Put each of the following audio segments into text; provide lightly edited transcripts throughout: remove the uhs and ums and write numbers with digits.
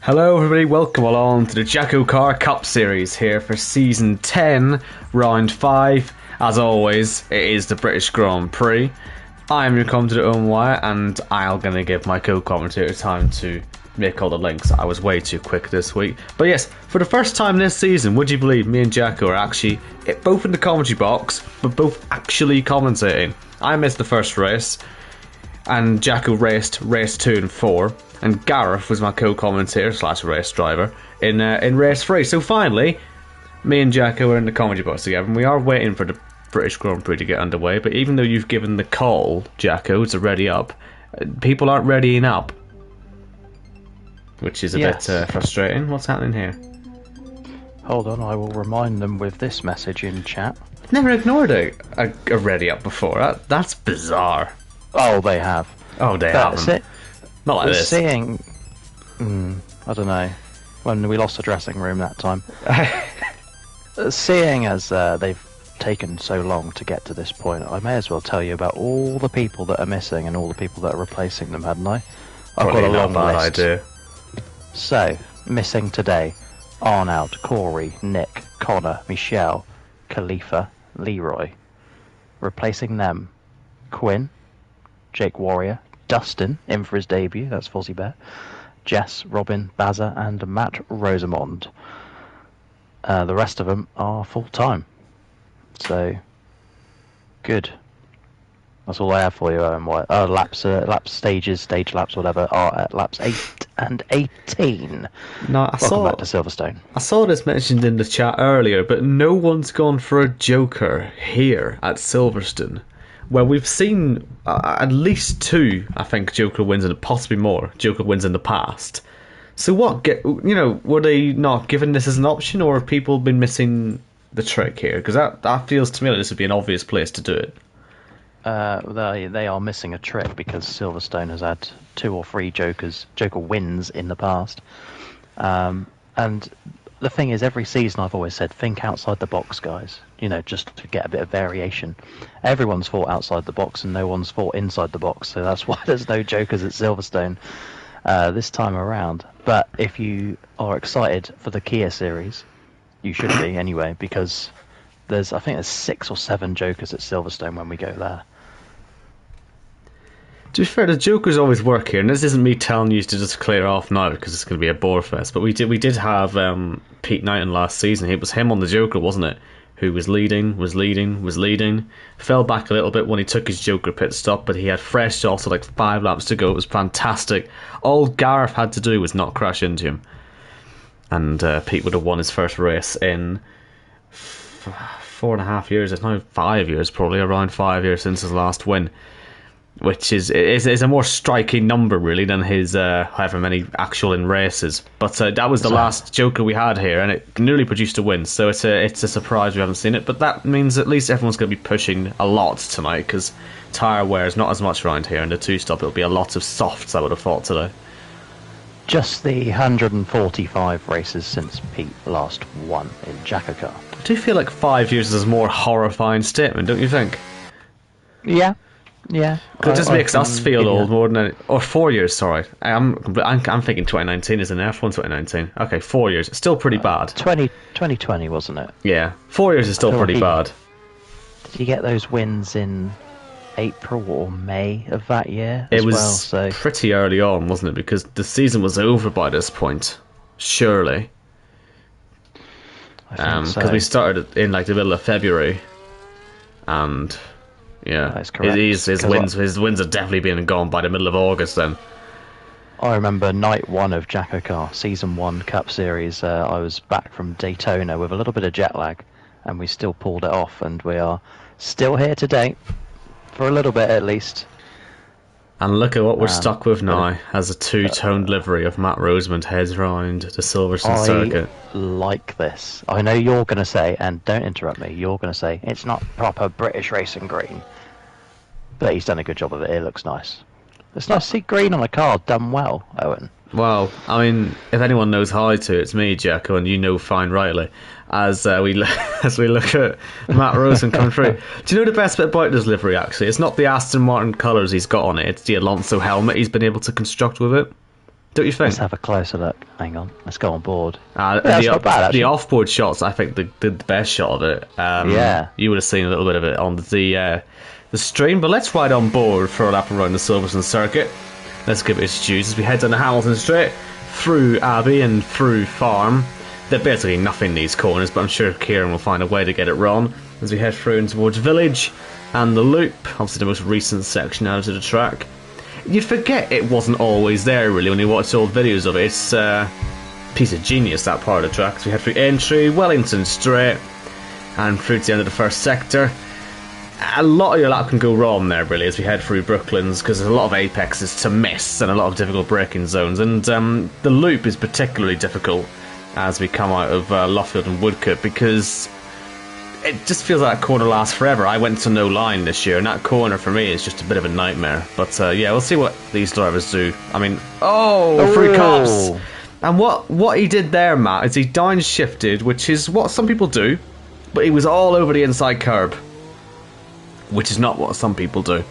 Hello everybody, welcome along to the JACKOCAR Cup Series here for Season 10, Round 5. As always, it is the British Grand Prix. I am your commentator Owen Wyatt, and I'm going to give my co-commentator time to make all the links. I was way too quick this week. But yes, for the first time this season, would you believe me and Jacko are actually both in the commentary box, but both actually commentating. I missed the first race, and Jacko raced race 2 and 4. And Gareth was my co-commentator / race driver in race 3. So finally, me and Jacko are in the comedy box together, and we are waiting for the British Grand Prix to get underway. But even though you've given the call, Jacko, to ready up, people aren't readying up, which is a bit frustrating. What's happening here? Hold on, I will remind them with this message in chat. Never ignored a ready up before. That's bizarre. Oh, they have. Oh, they haven't. Not like this. Seeing, I don't know, when we lost the dressing room that time. Seeing as they've taken so long to get to this point, I may as well tell you about all the people that are missing and all the people that are replacing them, hadn't I? I've got a long list. Idea. So, missing today: Arnold, Corey, Nick, Connor, Michelle, Khalifa, Leroy. Replacing them: Quinn, Jake Warrior, Dustin, in for his debut, that's Fozzie Bear, Jess, Robin, Bazza, and Matt Rosamond. The rest of them are full-time. So, good. That's all I have for you, Owen White. Stage laps, whatever, are at laps 8 and 18. No, Welcome back to Silverstone. I saw this mentioned in the chat earlier, but no one's gone for a Joker here at Silverstone. Well, we've seen at least 2, I think, Joker wins, and possibly more Joker wins in the past. So what, were they not given this as an option, or have people been missing the trick here? Because that feels to me like this would be an obvious place to do it. They are missing a trick because Silverstone has had 2 or 3 Joker wins in the past. And the thing is, every season I've always said, think outside the box, guys. Just to get a bit of variation. Everyone's fought outside the box and no one's fought inside the box, so that's why there's no Jokers at Silverstone this time around. But if you are excited for the Kia series, you should be anyway, because I think there's 6 or 7 Jokers at Silverstone when we go there. To be fair, the Jokers always work here, and this isn't me telling you to just clear off now because it's going to be a bore fest. But we did have Pete Knighton last season. It was him on the Joker, wasn't it? Who was leading, fell back a little bit when he took his Joker pit stop, but he had fresh also like 5 laps to go. It was fantastic. All Gareth had to do was not crash into him, and Pete would have won his first race in 4.5 years. It's now 5 years, probably around 5 years since his last win, which is a more striking number really than his however many actual in races. But that was the last Joker we had here, and it nearly produced a win, so it's a surprise we haven't seen it. But that means at least everyone's going to be pushing a lot tonight, because tyre wear is not as much around here. In the 2-stop it'll be a lot of softs, I would have thought, today. Just the 145 races since Pete last won in JACKOCAR. I do feel like 5 years is a more horrifying statement, don't you think? Yeah. It just makes us feel old more than any, or 4 years. Sorry, I'm thinking 2019 is an F1 2019. Okay, 4 years, still pretty bad. 2020 wasn't it? Yeah, 4 years is still pretty bad. Did you get those wins in April or May of that year? It was pretty early on, wasn't it? Because the season was over by this point, surely. Because we started in like the middle of February, and. Yeah, that's correct. His wins have definitely been gone by the middle of August then. I remember night 1 of JACKOCAR, Season 1 Cup Series. I was back from Daytona with a little bit of jet lag, and we still pulled it off, and we are still here today, for a little bit at least. And look at what we're stuck with now, as a 2-toned livery of Matt Rosamond heads round the Silverstone circuit. I like this. I know you're going to say, and don't interrupt me, you're going to say, it's not proper British racing green. But he's done a good job of it, it looks nice. It's nice to see green on a car done well, Owen. Well, I mean, if anyone knows how to, it's me, Jacko, and you know fine rightly. As we look at Matt Rosen come through. Do you know the best bit about this livery, actually? It's not the Aston Martin colours he's got on it, it's the Alonso helmet he's been able to construct with it. don't you think? Let's have a closer look. Hang on, let's go on board. That's the, not bad, actually. the off-board shots, I think, the best shot of it. Yeah. You would have seen a little bit of it on the stream, but let's ride on board for a lap around the Silverstone circuit. Let's give it its dues as we head down the Hamilton Straight, through Abbey and through Farm. They're basically nothing, these corners, but I'm sure Kieran will find a way to get it wrong as we head through and towards Village and the Loop, obviously the most recent section out of the track. You'd forget it wasn't always there, really, when you watch old videos of it. It's a piece of genius, that part of the track. So we head through Entry, Wellington Straight, and through to the end of the first sector. A lot of your lap can go wrong there, really, as we head through Brooklands, because there's a lot of apexes to miss and a lot of difficult braking zones. And the Loop is particularly difficult as we come out of Luffield and Woodcote, because it just feels like that corner lasts forever. I went to no line this year, and that corner for me is just a bit of a nightmare. But yeah, we'll see what these drivers do. I mean, free cops! And what he did there, Matt, is he downshifted, which is what some people do, but he was all over the inside curb, which is not what some people do.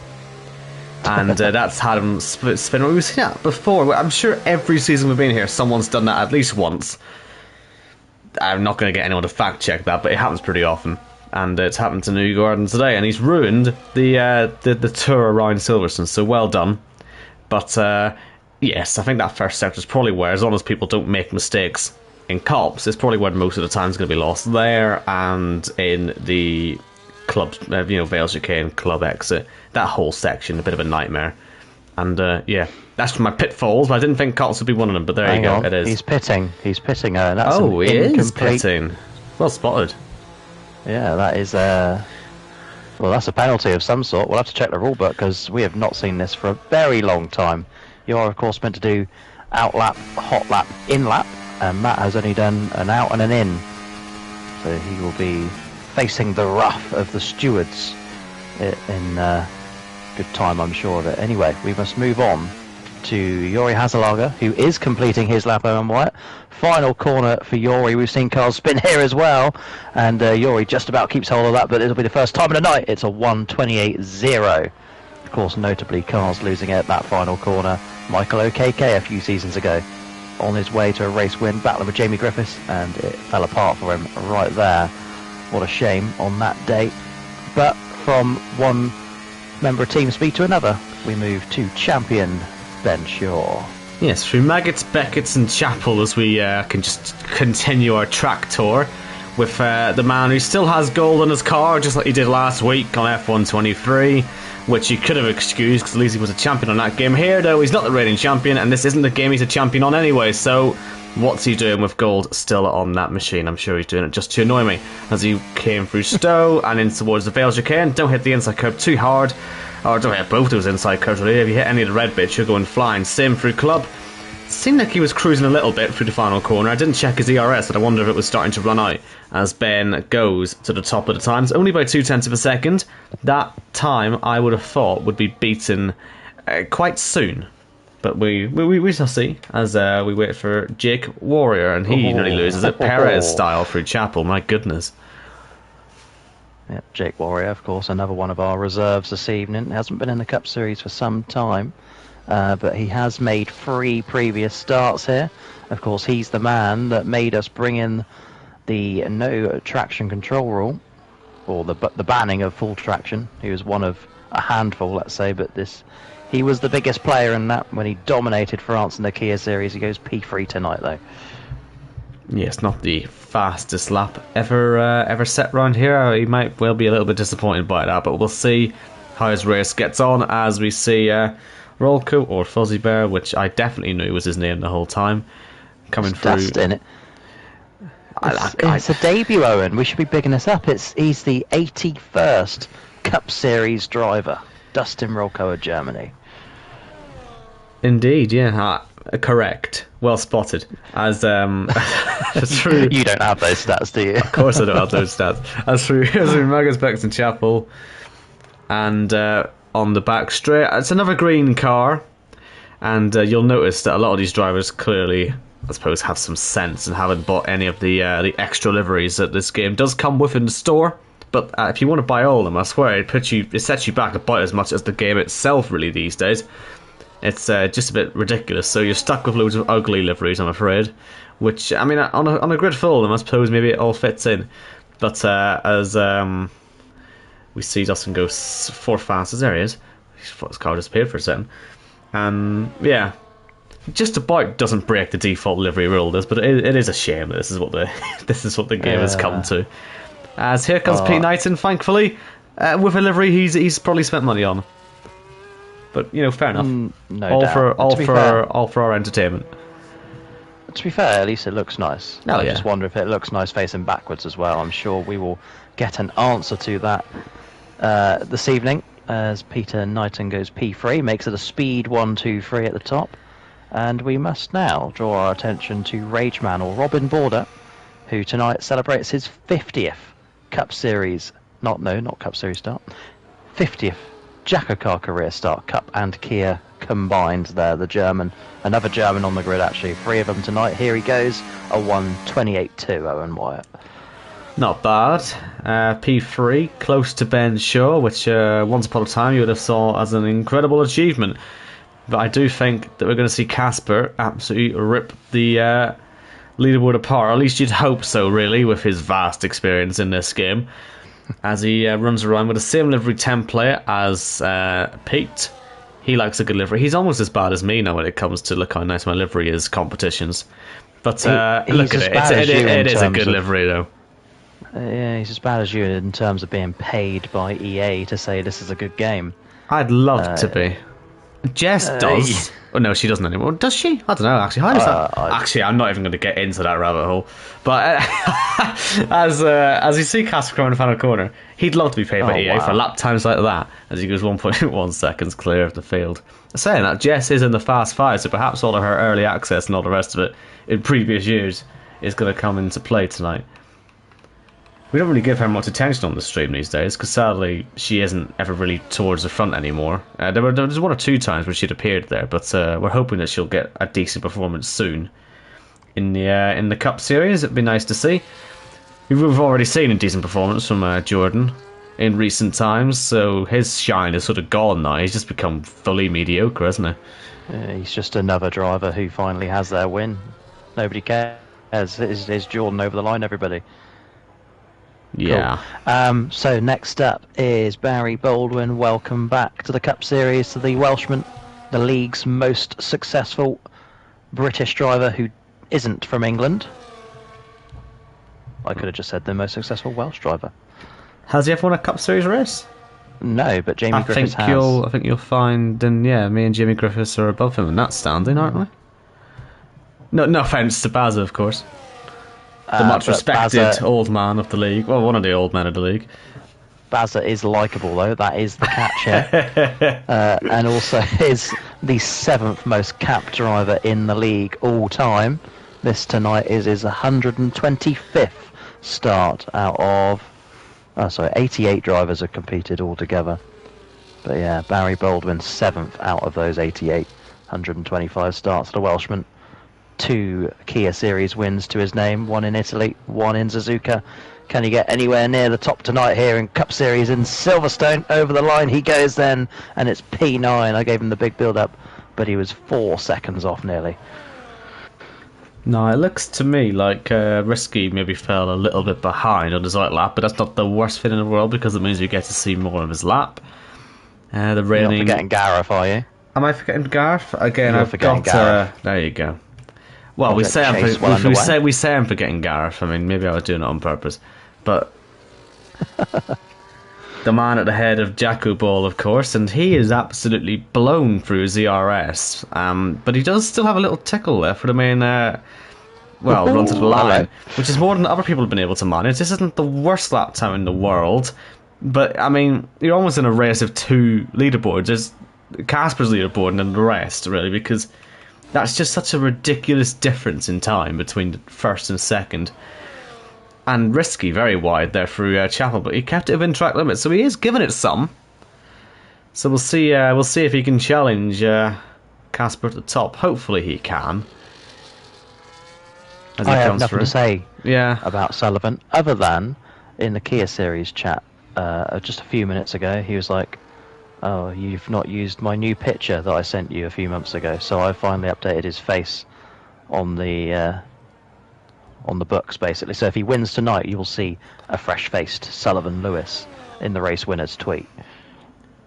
And that's had him spin. We've seen that before. I'm sure every season we've been here, someone's done that at least once. I'm not going to get anyone to fact check that, but it happens pretty often, and it's happened to Newgarden today, and he's ruined the tour around Silverstone. So well done. But yes, I think that first sector is probably where, as long as people don't make mistakes in cops, it's probably where most of the time is going to be lost there, and in the club, Vales Chicane club exit, that whole section, a bit of a nightmare. And yeah, that's from my pitfalls, but I didn't think cops would be one of them, but there you go, it is. He's pitting, and that's he is pitting. Well spotted. Yeah, that is, well, that's a penalty of some sort. We'll have to check the rule book, because we have not seen this for a very long time. You are, of course, meant to do out lap, hot lap, in lap, and Matt has only done an out and an in. So he will be facing the wrath of the stewards in good time, I'm sure of it. Anyway, we must move on to Yori Hazelager, who is completing his lap on Wyatt. Final corner for Yori. We've seen cars spin here as well, and Yori just about keeps hold of that, but it'll be the first time in the night. It's a 1:28.0. Of course, notably, cars losing it at that final corner. Michael O'Kk a few seasons ago, on his way to a race win, battling with Jamie Griffiths, and it fell apart for him right there. What a shame on that day. But from one member of Team Speed to another, we move to champion Ben Shaw. Yes, through Maggots, Beckett's and Chapel, as we can just continue our track tour with the man who still has gold in his car, just like he did last week on F123, which he could have excused because at least he was a champion on that game. Here, though, he's not the reigning champion, and this isn't the game he's a champion on anyway, so what's he doing with gold still on that machine? I'm sure he's doing it just to annoy me. As he came through Stowe and in towards the Vales Chicane, don't hit the inside curb too hard, or don't hit both those inside curves really. If you hit any of the red bits, you're going flying. Same through Club. Seemed like he was cruising a little bit through the final corner. I didn't check his ERS, and I wonder if it was starting to run out as Ben goes to the top of the times, only by 0.2 of a second. That time I would have thought would be beaten quite soon. But we shall see as we wait for Jake Warrior, and he nearly loses it. Perez style through Chapel, my goodness. Yeah, Jake Warrior, of course, another one of our reserves this evening. Hasn't been in the Cup Series for some time, but he has made 3 previous starts here. Of course, he's the man that made us bring in the no traction control rule, or the banning of full traction. He was one of a handful, let's say, but he was the biggest player in that when he dominated France in the Kia Series. He goes P3 tonight, though. Yes, not the fastest lap ever set round here. He might well be a little bit disappointed by that, but we'll see how his race gets on as we see Rolko, or Fuzzy Bear, which I definitely knew was his name the whole time, coming through. Dust in it. It's a debut, Owen. We should be bigging this up. He's the 81st Cup Series driver, Dustin Rolko of Germany. Indeed, yeah, correct. Well spotted. As through, you don't have those stats, do you? Of course I don't have those stats. As through Magus, Beckton Chapel, and on the back straight, it's another green car, and you'll notice that a lot of these drivers clearly, I suppose, have some sense and haven't bought any of the extra liveries that this game does come with in the store. But if you want to buy all of them, I swear it sets you back about as much as the game itself really these days. It's just a bit ridiculous. So you're stuck with loads of ugly liveries, I'm afraid. Which, I mean, on a grid full of them, I suppose maybe it all fits in. But as we see Dustin go fourth fastest, there he is. His car disappeared for a second. And yeah, just about doesn't break the default livery rule, but it is a shame that this is what the game has come to. As here comes Pete Knighton, thankfully, with a livery he's probably spent money on. But you know, fair enough. No doubt. All for our entertainment. To be fair, at least it looks nice. Oh, I yeah. just wonder if it looks nice facing backwards as well. I'm sure we will get an answer to that this evening as Peter Knighton goes P3, makes it a speed 1-2-3 at the top. And we must now draw our attention to Rageman or Robin Border, who tonight celebrates his 50th Cup Series, not Cup Series start, 50th JACKOCAR career start, Cup and Kia combined there, another German on the grid actually, 3 of them tonight. Here he goes, a 1:28.2, Owen Wyatt. Not bad. P3, close to Ben Shaw, which once upon a time you would have saw as an incredible achievement. But I do think that we're going to see Casper absolutely rip the leaderboard apart. Or at least you'd hope so, really, with his vast experience in this game. As he runs around with the same livery template as Pete. He likes a good livery. He's almost as bad as me now when it comes to look how nice my livery is competitions. But look at it. It is a good livery, though. Yeah, he's as bad as you in terms of being paid by EA to say this is a good game. I'd love to be. Jess does. Oh, no, she doesn't anymore. Does she? I don't know, actually. How does that... Actually, I'm not even going to get into that rabbit hole. But as you see Casper coming in the final corner, he'd love to be paid by EA for lap times like that, as he goes 1.1 seconds clear of the field. Saying that, Jess is in the Fast 5, so perhaps all of her early access and all the rest of it in previous years is going to come into play tonight. We don't really give her much attention on the stream these days, because sadly she isn't ever really towards the front anymore. There was 1 or 2 times where she'd appeared there, but we're hoping that she'll get a decent performance soon in the Cup Series. It'd be nice to see. We've already seen a decent performance from Jordan in recent times, so his shine is sort of gone now. He's just become fully mediocre, hasn't he? He's just another driver who finally has their win. Nobody cares. Is Jordan over the line, everybody? Yeah. Cool. So next up is Barry Baldwin. Welcome back to the Cup Series, to the Welshman, the league's most successful British driver who isn't from England. I could have just said the most successful Welsh driver. Has he ever won a Cup Series race? No, but Jamie Griffiths has. I think you'll find, and yeah, me and Jamie Griffiths are above him in that standing, aren't we? No offence to Bazza, of course. The much respected old man of the league. Well, one of the old men of the league. Bazza is likeable, though. That is the catch here. And also is the 7th most capped driver in the league all time. This tonight is his 125th start out of... 88 drivers have competed altogether. But yeah, Barry Baldwin 7th out of those 88. 125 starts, the Welshman. 2 Kia Series wins to his name, 1 in Italy, 1 in Suzuka. Can he get anywhere near the top tonight here in Cup Series in Silverstone? Over the line he goes then, and it's P9. I gave him the big build-up, but he was 4 seconds off nearly. No, it looks to me like Risky maybe fell a little bit behind on his right lap, but that's not the worst thing in the world because it means we get to see more of his lap. The reigning... You're not forgetting Gareth, are you? Am I forgetting Gareth? Again, You're forgetting Gareth. There you go. Well, we say I'm forgetting Gareth. I mean, maybe I was doing it on purpose, but the man at the head of Jacko Ball, of course, and he is absolutely blown through ZRS. But he does still have a little tickle there for the main, run to the line, which is more than other people have been able to manage. This isn't the worst lap time in the world, but I mean, you're almost in a race of 2 leaderboards. There's Casper's leaderboard and then the rest, really, because that's just such a ridiculous difference in time between the first and second. And Risky very wide there through Chapel, but he kept it within track limits, so he is giving it some. So we'll see if he can challenge Casper at the top. Hopefully he can. I have nothing to say about Sullivan, other than in the Kia Series chat just a few minutes ago, he was like, Oh, you've not used my new picture that I sent you a few months ago, so I finally updated his face on the books, basically. So if he wins tonight, you will see a fresh-faced Sullivan Lewis in the race winner's tweet.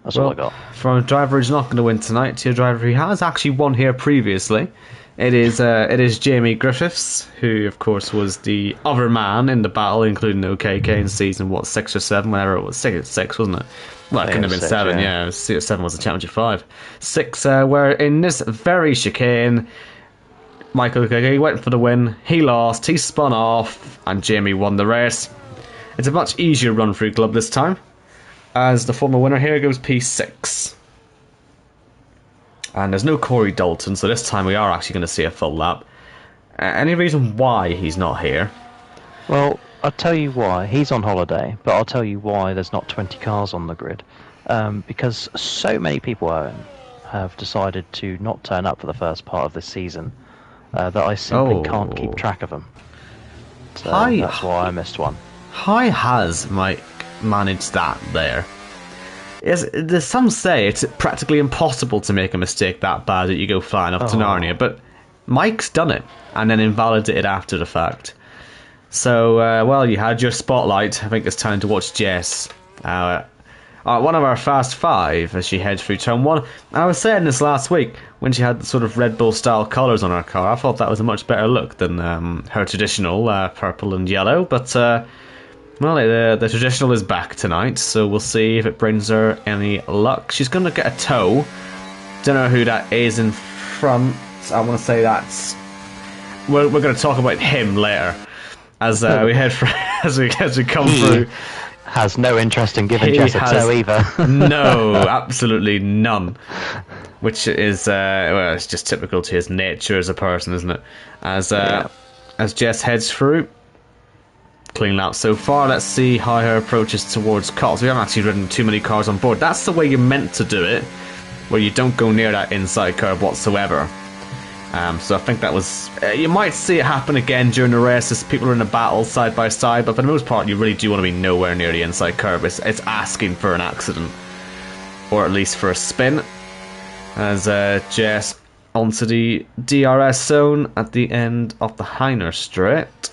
That's all I got. From a driver who's not going to win tonight to a driver who has actually won here previously, it is Jamie Griffiths, who of course was the other man in the battle, including OKK in season 6 or 7, whenever it was. Six, wasn't it? Well, it couldn't have been 7. Yeah, 7 was the championship 5. 6, where in this very chicane, Michael OKK went for the win. He lost. He spun off, and Jamie won the race. It's a much easier run through club this time, as the former winner here goes P6. And there's no Corey Dalton, so this time we are actually going to see a full lap. Any reason why he's not here? Well, I'll tell you why. He's on holiday, but I'll tell you why there's not 20 cars on the grid. Because so many people, Owen, have decided to not turn up for the first part of this season that I simply can't keep track of them. So that's why I missed one. How has Mike managed that there? There's some say it's practically impossible to make a mistake that bad that you go flying up to Narnia, but Mike's done it and then invalidated after the fact. So, well, you had your spotlight. I think it's time to watch Jess. One of our Fast Five as she heads through turn 1. I was saying this last week when she had the sort of Red Bull style colours on her car. I thought that was a much better look than her traditional purple and yellow, but well, the traditional is back tonight, so we'll see if it brings her any luck. She's going to get a tow. Don't know who that is in front. I want to say that's... We're going to talk about him later as we head for, as we come through. Has no interest in giving Jess a tow either. No, absolutely none. Which is well, it's just typical to his nature as a person, isn't it? As Jess heads through. Clean lap so far. Let's see how her approach is towards cars. We haven't actually ridden too many cars on board. That's the way you're meant to do it, where you don't go near that inside curve whatsoever. So I think that was... you might see it happen again during the race as people are in a battle side by side, but for the most part you really do want to be nowhere near the inside curve. It's asking for an accident, or at least for a spin. As Jess onto the DRS zone at the end of the Heiner Straight.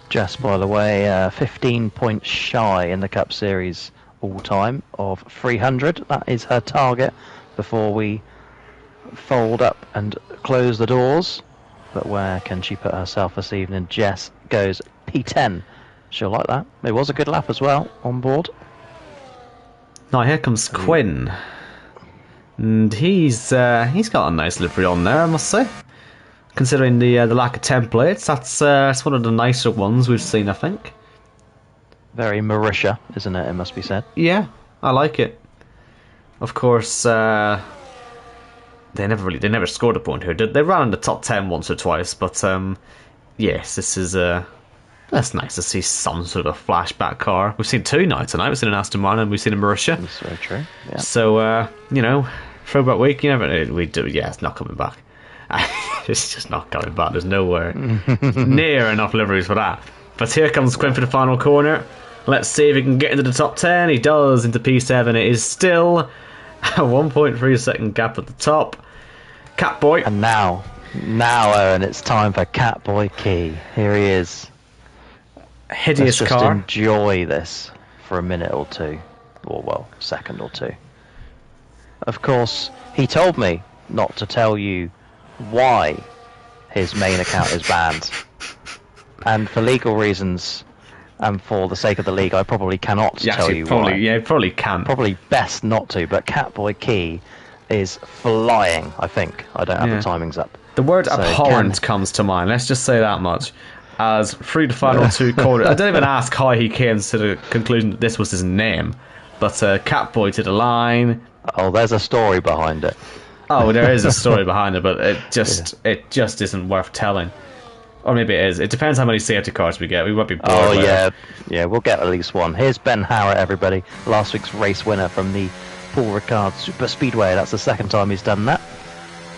Jess, by the way, 15 points shy in the Cup Series all-time of 300. That is her target before we fold up and close the doors. But where can she put herself this evening? Jess goes P10. She'll like that. It was a good lap as well on board. Now here comes Quinn. And he's got a nice livery on there, I must say. Considering the lack of templates, that's one of the nicer ones we've seen, I think. Very Marisha, isn't it? It must be said. Yeah, I like it. Of course, they never scored a point here. They ran in the top 10 once or twice, but yes, this is that's nice to see some sort of a flashback car. We've seen 2 now tonight. We've seen an Aston Martin and we've seen a Marisha. That's very true. Yeah. So you know, throwback week. You never we do. Yeah, it's not coming back. It's just not coming back. There's nowhere near enough liveries for that. But here comes Quinn for the final corner. Let's see if he can get into the top 10. He does, into P7. It is still a 1.3 second gap at the top. Catboy. And now, Owen, it's time for Catboy Key. Here he is. Hideous Let's car. just enjoy this for a minute or two. Or, well, second or two. Of course, he told me not to tell you why his main account is banned. And for legal reasons, and for the sake of the league, I probably cannot tell you why. Yeah, probably can. Probably best not to, but Catboy Key is flying, I think. I don't have the timings up. The word abhorrent comes to mind, let's just say that much. As through the final 2 quarters, I don't even ask how he came to the conclusion that this was his name, but Catboy to the line. Oh, there's a story behind it. Oh, there is a story behind it, but it just isn't worth telling. Or maybe it is. It depends how many safety cars we get. We won't be bored. Oh, yeah, we'll get at least one. Here's Ben Howard, everybody. Last week's race winner from the Paul Ricard Super Speedway. That's the second time he's done that.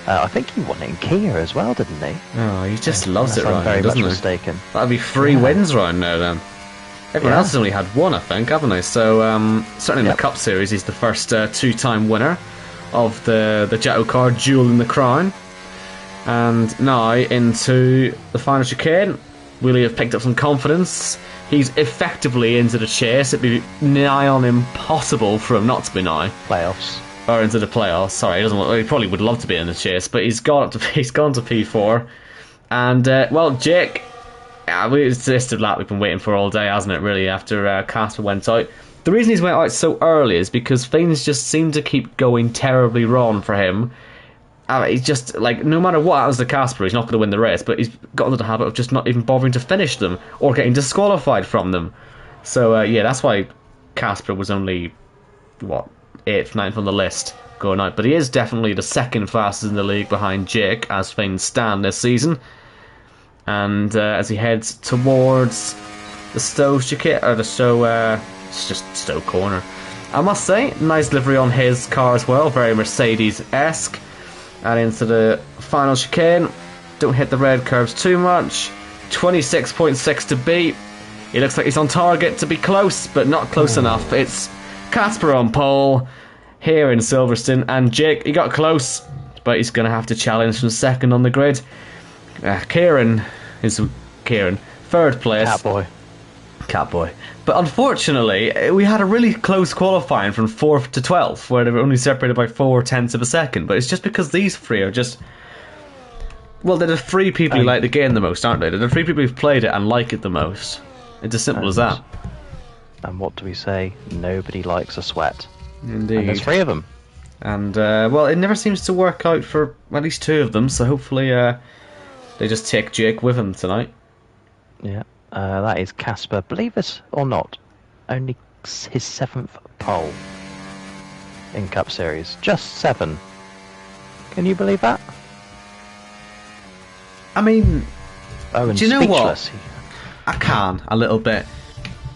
I think he won it in Kia as well, didn't he? Oh, he just loves it right now, very doesn't much he? mistaken. That'll be 3 wins right now, then. Everyone Yeah. else has only had one, I think, haven't they? So certainly in Yep. the Cup Series, he's the first two-time winner of the JACKOCAR Jewel in the Crown. And now into the final chicane. Will he have picked up some confidence? He's effectively into the chase. It'd be nigh on impossible for him not to be now. Playoffs. Or into the playoffs. Sorry, he doesn't. He probably would love to be in the chase, but he's gone to P4. And well, Jake, it's just a lap we've been waiting for all day, hasn't it? Really, after Casper went out. The reason he's went out so early is because things just seem to keep going terribly wrong for him. He's just like, no matter what happens to Casper, he's not going to win the race. But he's got into the habit of just not even bothering to finish them or getting disqualified from them. So yeah, that's why Casper was only 8th, 9th on the list going out. But he is definitely the second fastest in the league behind Jake as things stand this season. And as he heads towards the Stowe chicane, or the Stowe, it's just Stowe corner. I must say, nice livery on his car as well, very Mercedes-esque. And into the final chicane. Don't hit the red curves too much. 26.6 to beat. He looks like he's on target to be close, but not close enough. It's Casper on pole here in Silverstone, and Jake, he got close, but he's going to have to challenge from second on the grid. Kieran, third place. Catboy. But unfortunately, we had a really close qualifying from 4th to 12th, where they were only separated by 4/10 of a second. But it's just because these three are just... Well, they're the three people who like the game the most, aren't they? They're the three people who've played it and like it the most. It's as simple as that. And what do we say? Nobody likes a sweat. Indeed. And there's 3 of them. And, well, it never seems to work out for at least 2 of them, so hopefully they just take Jake with them tonight. Yeah. That is Casper, believe it or not, only his 7th pole in Cup Series. Just 7. Can you believe that? I mean, Oh, and do you know speechless. what? I can, a little bit.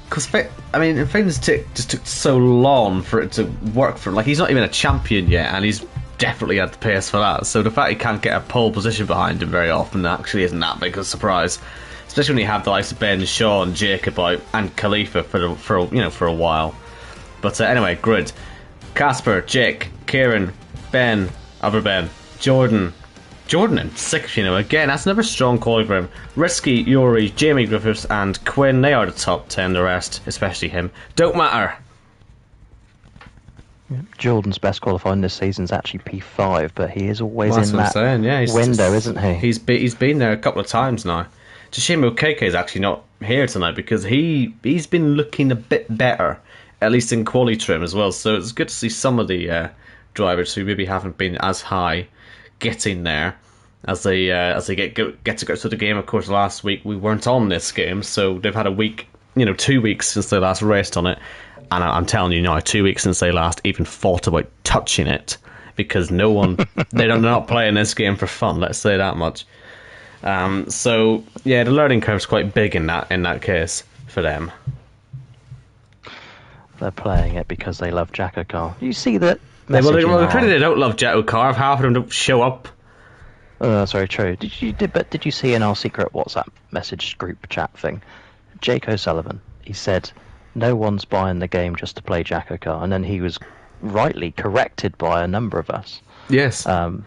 Because, I mean, things just took so long for it to work for him. Like, he's not even a champion yet, and he's definitely had the pace for that. So the fact he can't get a pole position behind him very often actually isn't that big a surprise. Especially when you have the likes of Ben, Sean, Jacob out, and Khalifa for a while. But anyway, grid: Casper, Jake, Kieran, Ben, other Ben, Jordan in 6th. Again, that's another strong call for him. Risky, Yuri, Jamie Griffiths, and Quinn. They are the top 10. The rest, especially him, don't matter. Jordan's best qualifying this season is actually P5, but he is always Well, that's in what I'm that saying. Yeah, window, isn't he? He's been there a couple of times now. It's a shame OKK is actually not here tonight because he's been looking a bit better, at least in quali trim as well. So it's good to see some of the drivers who maybe haven't been as high getting there as they get to go through the game. Of course, last week we weren't on this game, so they've had a week, 2 weeks since they last raced on it. And I'm telling you now, 2 weeks since they last even thought about touching it, because they're not playing this game for fun. Let's say that much. So yeah, the learning curve's quite big in that case for them. They're playing it because they love JACKOCAR. You see that? They don't love JACKOCAR. Half of them don't show up. That's very true. Did you see in our secret WhatsApp message group chat thing? Jake O'Sullivan, he said, no one's buying the game just to play JACKOCAR, and then he was rightly corrected by a number of us. Yes. No,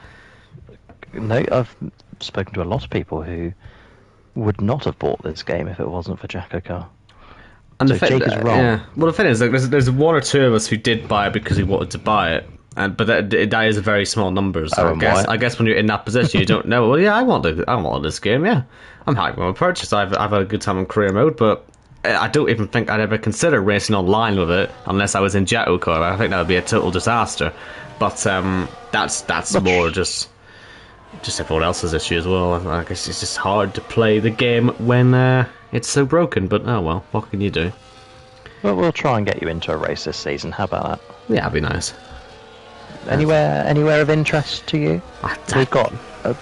I've spoken to a lot of people who would not have bought this game if it wasn't for JACKOCAR. And so Jake is wrong. Yeah. Well, the thing is, there's 1 or 2 of us who did buy it because we wanted to buy it, but that is a very small number. So I guess when you're in that position, you don't know. Well, yeah, I want this game. Yeah, I'm happy with my purchase. I've had a good time in career mode, but I don't even think I'd ever consider racing online with it unless I was in JACKOCAR. I think that would be a total disaster. But that's more just everyone else's issue as well. I guess it's just hard to play the game when it's so broken. But oh well, what can you do? Well, we'll try and get you into a race this season. How about that? Yeah, that'd be nice. Anywhere of interest to you? We've got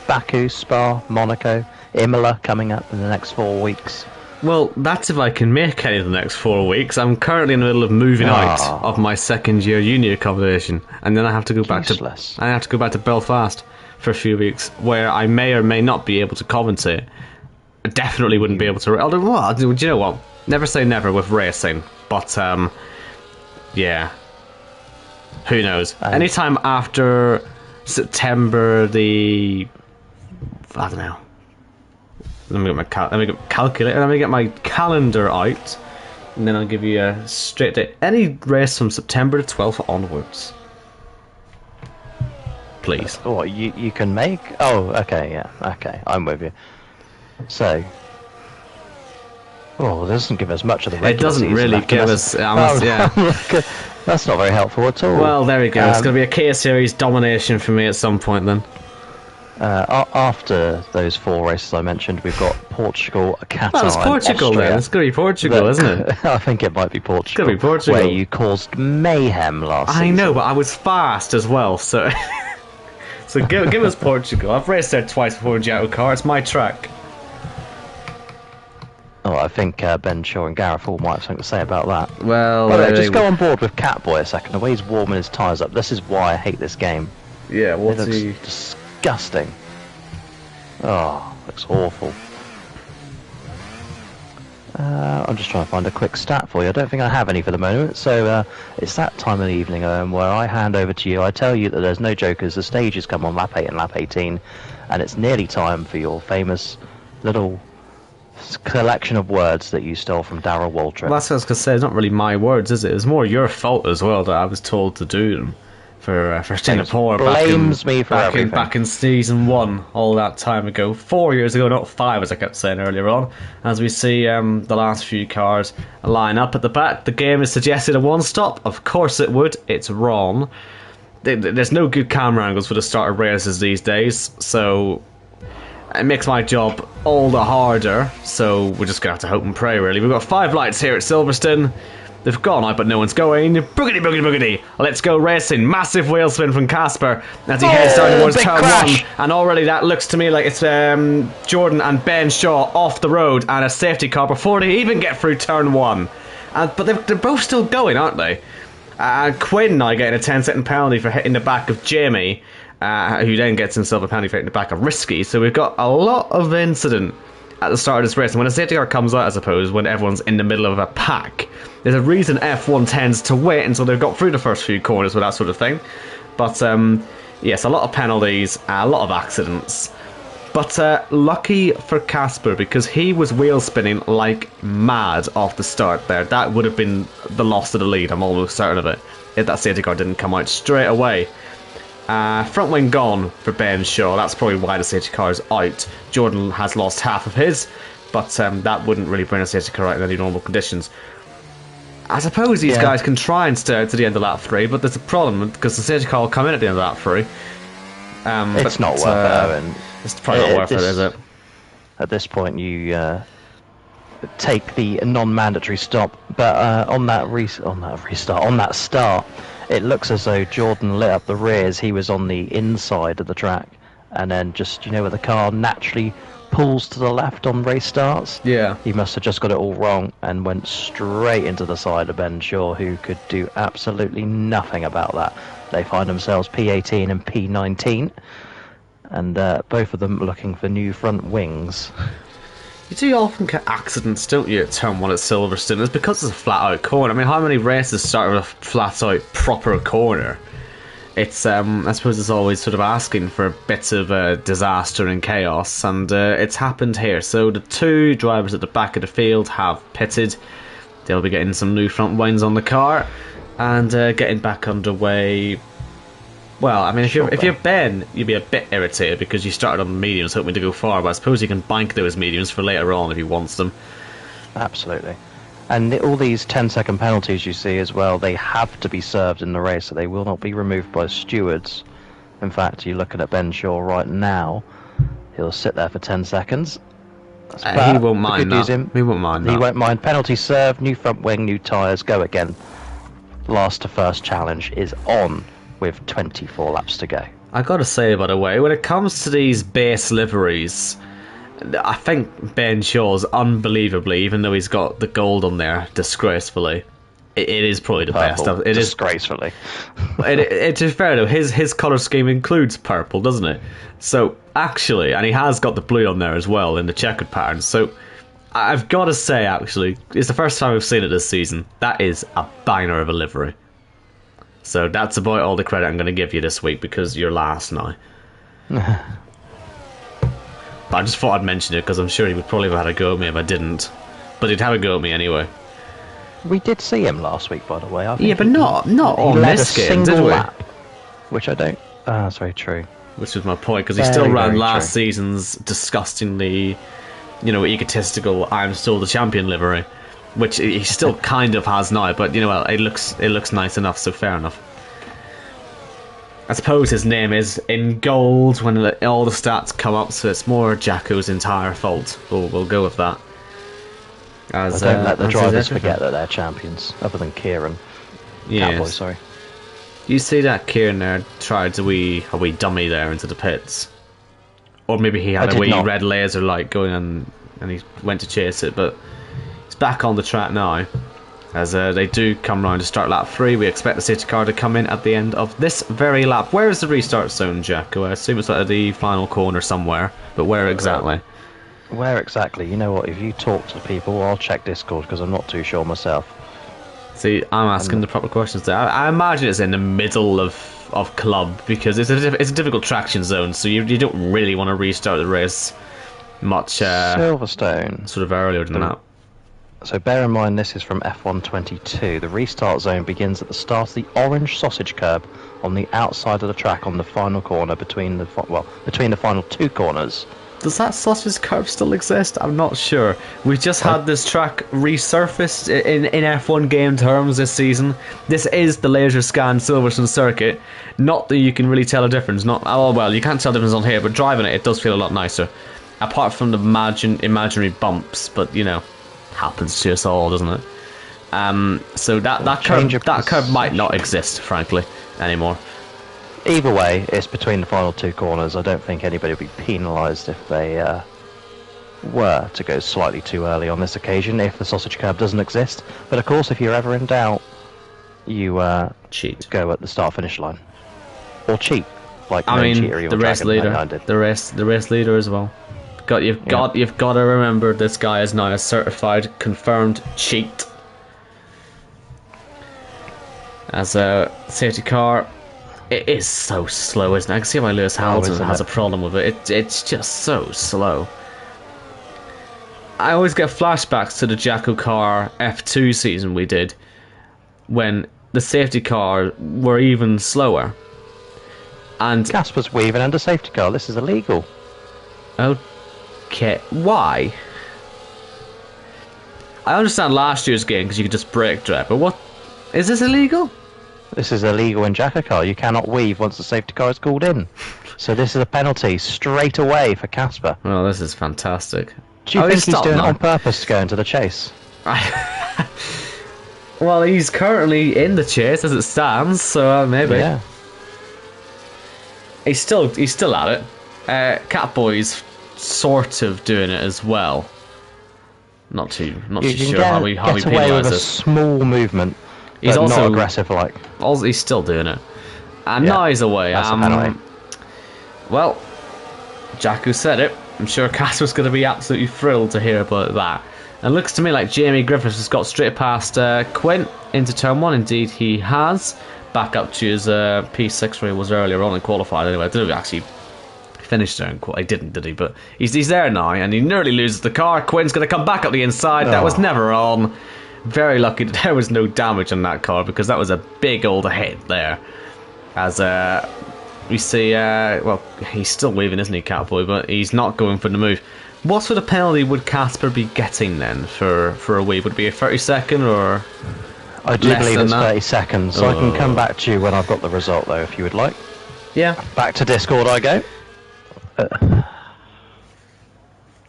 Baku, Spa, Monaco, Imola coming up in the next 4 weeks. Well, that's if I can make any of the next 4 weeks. I'm currently in the middle of moving out of my second year uni accommodation, and then I have to go back to Belfast for a few weeks, where I may or may not be able to commentate. definitely wouldn't be able to. Although, well, do you know what? Never say never with racing, but yeah, who knows? Anytime after September the, I don't know. Let me get my calculator. Let me get my calendar out, and then I'll give you a straight date. Any race from September the 12th onwards, please. What you can make? Oh, okay, yeah, okay, I'm with you. So, this doesn't give us much of the regular It doesn't season really after give this. us. Yeah. That's not very helpful at all. Well, there we go. It's going to be a K Series domination for me at some point then. After those 4 races I mentioned, we've got Portugal, Qatar, Well, it's Portugal and Austria. then. It's going to be Portugal, isn't it? I think it might be Portugal. It's going to be Portugal. Where you caused mayhem last season. I know, but I was fast as well, so... so give us Portugal. I've raced there twice before in JACKOCAR. It's my track. Oh, I think Ben Shaw and Gareth Hall might have something to say about that. Well, just go on board with Catboy a second. The way he's warming his tyres up. This is why I hate this game. Yeah, what's it looks he... disgusting. Oh, looks awful. I'm just trying to find a quick stat for you. I don't think I have any for the moment, so it's that time of the evening where I hand over to you. I tell you that there's no jokers. The stages come on lap 8 and lap 18, and it's nearly time for your famous little collection of words that you stole from Darrell Waltrip. Well, that's what I was going to say. It's not really my words, is it? It's more your fault as well that I was told to do them. For Singapore, blames me for everything. Back in season 1, all that time ago, 4 years ago, not 5, as I kept saying earlier on. As we see the last few cars line up at the back, the game has suggested a one-stop. Of course it would. It's wrong. There's no good camera angles for the start of races these days, so it makes my job all the harder. So we're just gonna have to hope and pray, really. We've got 5 lights here at Silverstone. They've gone out, but no one's going. Boogity, boogity, boogity. Let's go racing. Massive wheel spin from Casper as he heads down towards turn 1. And already that looks to me like it's Jordan and Ben Shaw off the road and a safety car before they even get through turn 1. But they're both still going, aren't they? Quinn now getting a 10-second penalty for hitting the back of Jamie, who then gets himself a penalty for hitting the back of Risky. So we've got a lot of incident at the start of this race, and when a safety car comes out, I suppose, when everyone's in the middle of a pack, there's a reason F1 tends to wait until they've got through the first few corners with that sort of thing. But yes, a lot of penalties, a lot of accidents. But lucky for Casper, because he was wheel spinning like mad off the start there. That would have been the loss of the lead, I'm almost certain of it, if that safety car didn't come out straight away. Front wing gone for Ben Shaw. That's probably why the safety car is out. Jordan has lost half of his, but that wouldn't really bring a safety car out in any normal conditions. I suppose these guys can try and stay to the end of lap 3, but there's a problem because the safety car will come in at the end of lap 3. It's not worth it, Owen. It's probably not worth it, is it? At this point, you take the non-mandatory stop, but on that start, it looks as though Jordan lit up the rear as he was on the inside of the track, and then just, where the car naturally pulls to the left on race starts. Yeah. He must have just got it all wrong and went straight into the side of Ben Shaw, who could do absolutely nothing about that. They find themselves P18 and P19, and both of them looking for new front wings. You do often get accidents, don't you, at turn 1 at Silverstone? It's because it's a flat-out corner. I mean, how many races start with a flat-out proper corner? It's, I suppose it's always sort of asking for bits of disaster and chaos, and it's happened here. So the 2 drivers at the back of the field have pitted. They'll be getting some new front wings on the car, and getting back underway. Well, I mean, if you're Ben, you'd be a bit irritated because you started on mediums hoping to go far, but I suppose you can bank those mediums for later on if he wants them. Absolutely. And all these 10-second penalties you see as well, they have to be served in the race, so they will not be removed by stewards. In fact, you're looking at Ben Shaw right now, he'll sit there for 10 seconds. He won't mind that. He won't mind that. He won't mind. Penalty served, new front wing, new tyres, go again. Last to first challenge is on with 24 laps to go. I gotta say, by the way, when it comes to these base liveries, I think Ben Shaw's unbelievably, even though he's got the gold on there, disgracefully, it is probably the best. It disgracefully. It is fair though. His colour scheme includes purple, doesn't it? So actually, and he has got the blue on there as well in the checkered pattern. So I've got to say, actually, it's the first time I've seen it this season. That is a banger of a livery. So that's about all the credit I'm going to give you this week because you're last now. But I just thought I'd mention it because I'm sure he would probably have had a go at me if I didn't. But he'd have a go at me anyway. We did see him last week, by the way. I think Yeah, but not on this game, did we? Lap, which I don't... that's very true. Which was my point, because he still ran last season's disgustingly, egotistical "I'm still the champion" livery, which he still kind of has now. But it looks nice enough, so fair enough. I suppose his name is in gold when all the stats come up, so it's more Jacko's entire fault. We'll go with that. Don't let the drivers forget that they're champions, other than Kieran. Yes. Catboy, sorry. You see that Kieran there tried a wee dummy there into the pits, or maybe he had a wee red laser light going on and he went to chase it. But he's back on the track now, as they do come round to start lap 3. We expect the safety car to come in at the end of this very lap. Where is the restart zone, Jacko? I assume it's at the final corner somewhere, but where exactly? Where exactly? You know what? If you talk to people, I'll check Discord because I'm not too sure myself. See, I'm asking the proper questions there. I imagine it's in the middle of club because it's a difficult traction zone, so you don't really want to restart the race much Silverstone. Sort of earlier than that. So bear in mind this is from F122. The restart zone begins at the start of the orange sausage curb on the outside of the track on the final corner between the final 2 corners. Does that sausage curb still exist? I'm not sure. We just had this track resurfaced in F1 game terms this season. This is the laser scan Silverstone circuit. Not that you can really tell a difference. You can't tell the difference on here, but driving it does feel a lot nicer. Apart from the imaginary bumps, but happens to us all, doesn't it? So that curb might not exist, frankly, anymore. Either way, it's between the final 2 corners. I don't think anybody would be penalised if they were to go slightly too early on this occasion, if the sausage curb doesn't exist. But of course, if you're ever in doubt, you cheat. Go at the start-finish line. Or cheat. Like the race leader. The race leader as well. You've got to remember this guy is now a certified, confirmed cheat. As a safety car... It is so slow, isn't it? I can see why Lewis Hamilton has a problem with it. It's just so slow. I always get flashbacks to the JACKOCAR F2 season we did, when the safety car were even slower. And Casper's weaving under safety car. This is illegal. Okay, why? I understand last year's game because you could just brake drive, but what? Is this illegal? This is illegal in JACKOCAR. You cannot weave once the safety car is called in. So this is a penalty straight away for Casper. Well, this is fantastic. Do you think he's doing it on purpose to go into the chase? Well, he's currently in the chase as it stands, so maybe. Yeah. He's still at it. Catboy's sort of doing it as well. Not too sure how we penalise penalise a this. Small movement. He's also not aggressive, like. Also, he's still doing it, and now he's away. That's a penalty. Well, Jacko said it. I'm sure Casper's going to be absolutely thrilled to hear about that. And it looks to me like Jamie Griffiths has got straight past Quint into turn 1. Indeed, he has. Back up to his P6 where he was earlier on and qualified. Anyway, I don't know if he actually finished there. He didn't, did he? But he's there now, and he nearly loses the car. Quint's going to come back up the inside. That was never on. Very lucky that there was no damage on that car because that was a big old hit there. As we see, he's still weaving, isn't he, Catboy? But he's not going for the move. What sort of penalty would Casper be getting then for a weave? Would it be a 30-second or? I do believe it's 30 seconds. So I can come back to you when I've got the result, though, if you would like. Yeah. Back to Discord I go.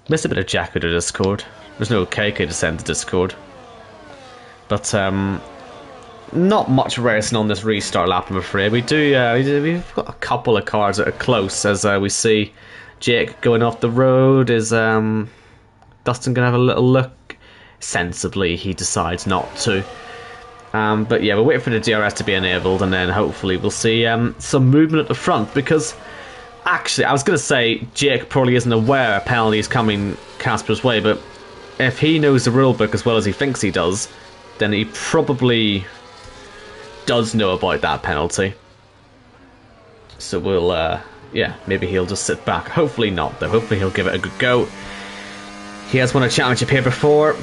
Miss a bit of Jacko to Discord. There's no KK to send to Discord. But not much racing on this restart lap, I'm afraid. We've got a couple of cars that are close, as we see Jake going off the road. Is Dustin going to have a little look? Sensibly, he decides not to. But yeah, we'll wait for the DRS to be enabled, and then hopefully we'll see some movement at the front, because Actually, I was going to say Jake probably isn't aware a penalty is coming Casper's way, but if he knows the rulebook as well as he thinks he does, then he probably does know about that penalty. So we'll, yeah, maybe he'll just sit back. Hopefully not, though. Hopefully he'll give it a good go. He has won a championship here before.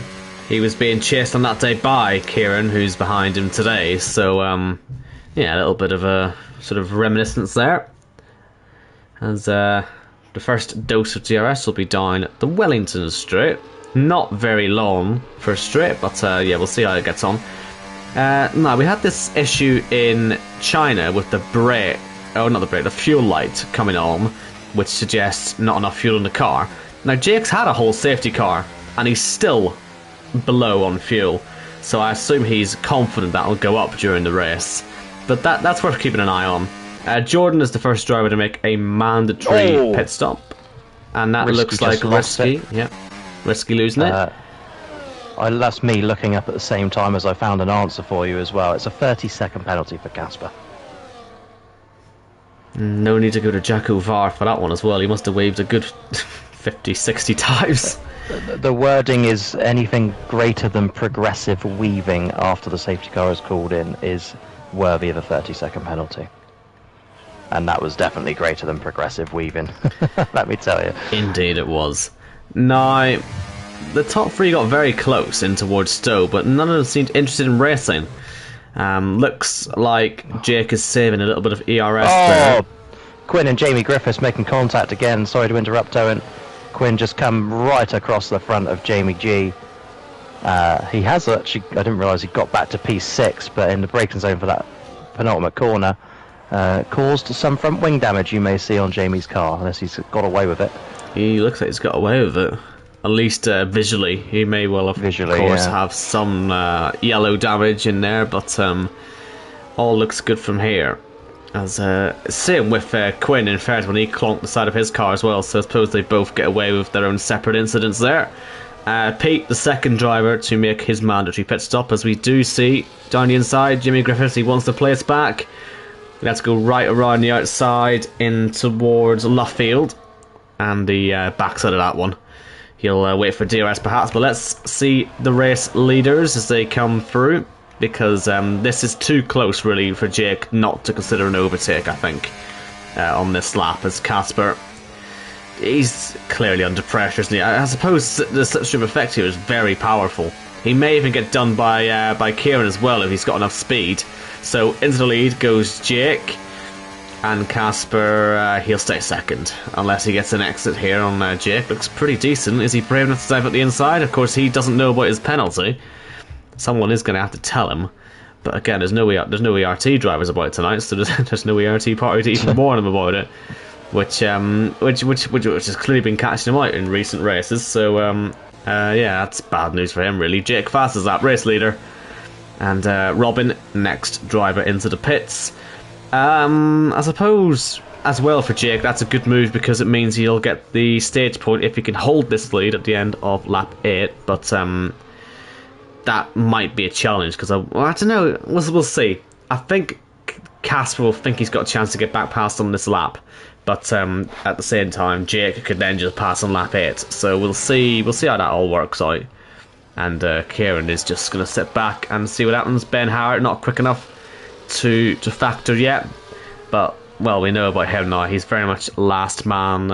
He was being chased on that day by Kieran, who's behind him today. So, yeah, a little bit of a sort of reminiscence there. As the first dose of DRS will be down the Wellington straight. Not very long for a straight, but yeah, we'll see how it gets on. Now, we had this issue in China with the brake, oh, not the brake, the fuel light coming on, which suggests not enough fuel in the car. Now, Jake's had a whole safety car, and he's still below on fuel, so I assume he's confident that'll go up during the race. But that's worth keeping an eye on. Jordan is the first driver to make a mandatory pit stop, and that looks like risky. Yeah, risky losing it. That's me looking up at the same time as I found an answer for you as well. It's a 30-second penalty for Casper. No need to go to JACKOCAR for that one as well. He must have waved a good 50, 60 times. The wording is anything greater than progressive weaving after the safety car is called in is worthy of a 30-second penalty. And that was definitely greater than progressive weaving, let me tell you. Indeed it was. Now, the top three got very close in towards Stowe, but none of them seemed interested in racing. Looks like Jake is saving a little bit of ERS there. Quinn and Jamie Griffiths making contact again. Sorry to interrupt, Owen. Quinn just come right across the front of Jamie G. He has actually, I didn't realise he got back to P6, but in the braking zone for that penultimate corner, caused some front wing damage you may see on Jamie's car, unless he's got away with it. He looks like he's got away with it. At least visually. He may well have, of course, have some yellow damage in there, but all looks good from here. As same with Quinn, in fact, when he clonked the side of his car as well, so I suppose they both get away with their own separate incidents there. Pete, the second driver to make his mandatory pit stop, as we do see down the inside, Jimmy Griffiths, he wants to play us back. Let's go right around the outside in towards Luffield, and the backside of that one. He'll wait for DRS perhaps, but let's see the race leaders as they come through, because this is too close really for Jake not to consider an overtake, I think, on this lap, as Casper, he's clearly under pressure, isn't he? I suppose the slipstream effect here is very powerful. He may even get done by Kieran as well if he's got enough speed. So into the lead goes Jake, and Casper, he'll stay second unless he gets an exit here on Jake. Looks pretty decent. Is he brave enough to dive at the inside? Of course, he doesn't know about his penalty. Someone is going to have to tell him. But again, there's no ERT drivers about tonight, so there's no ERT party to even warn him about it, which has clearly been catching him out in recent races. So yeah, that's bad news for him really. Jake Fast is that race leader. And Robin, next driver into the pits. I suppose, as well for Jake, that's a good move because it means he'll get the stage point if he can hold this lead at the end of lap 8. But that might be a challenge because I don't know. We'll see. I think Casper will think he's got a chance to get back past on this lap. But at the same time, Jake could then just pass on lap 8. So we'll see how that all works out. And Kieran is just going to sit back and see what happens. Ben Howard not quick enough to factor yet, but well, we know about him now. He's very much last man,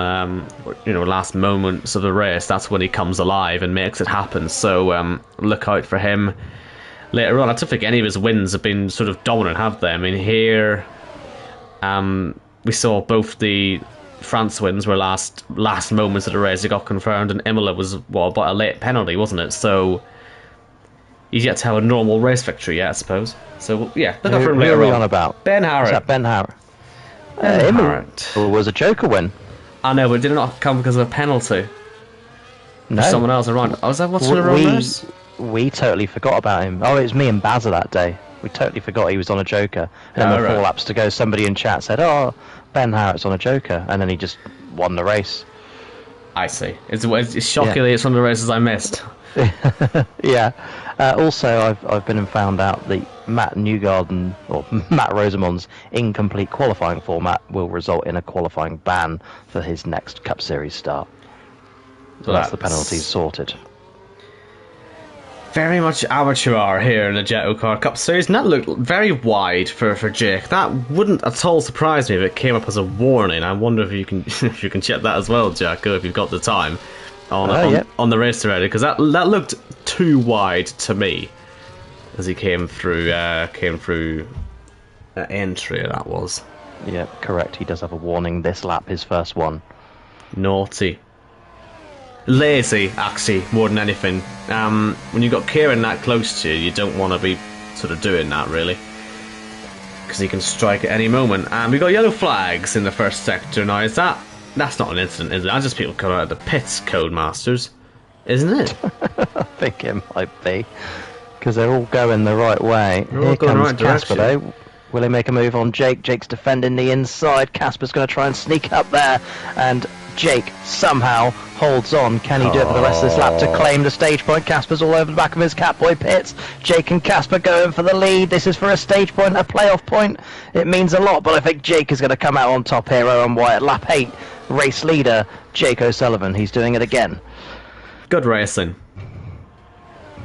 last moments of the race. That's when he comes alive and makes it happen. So look out for him later on. I don't think any of his wins have been sort of dominant, have they? I mean, here we saw both the France wins were last moments of the race. It got confirmed, and Imola was about a late penalty, wasn't it? So he's yet to have a normal race victory yet, I suppose. So yeah, look out for him later on. Who are we on about? Ben Harrod. Is that Ben Harrod? Imola was a Joker win. I know, but did it not come because of a penalty? No. Someone else around. I was like, what's the wrong race? We totally forgot about him. Oh, it was me and Bazza that day. We totally forgot he was on a Joker. And then 4 laps to go, somebody in chat said, "Oh, Ben Harrod's on a Joker," and then he just won the race. I see. It's shockingly it's one of the races I missed. Yeah. Also, I've been and found out that Matt Newgarden or Matt Rosamond's incomplete qualifying format will result in a qualifying ban for his next Cup Series start. So that's the penalty sorted. Very much amateur hour here in the JACKOCAR Cup Series, and that looked very wide for Jake. That wouldn't at all surprise me if it came up as a warning. I wonder if you can if you can check that as well, Jacko, if you've got the time on the race already, because that looked too wide to me as he came through entry. That was. Yeah, correct. He does have a warning this lap, his first one. Naughty. Lazy, actually, more than anything. When you've got Kieran that close to you, you don't want to be sort of doing that, really. Because he can strike at any moment. And we got yellow flags in the first sector now. That's not an incident, is it? That's just people coming out of the pits, Codemasters. Isn't it? I think it might be. Because they're all going the right way. They're all going the right Casper, direction. though. Will he make a move on Jake? Jake's defending the inside. Casper's going to try and sneak up there. And Jake somehow holds on. Can he do it for the rest of this lap to claim the stage point? Casper's all over the back of his Catboy pits. Jake and Casper going for the lead. This is for a stage point, a playoff point. It means a lot, but I think Jake is going to come out on top here. Owen Wyatt, lap 8, race leader, Jake O'Sullivan. He's doing it again. Good racing.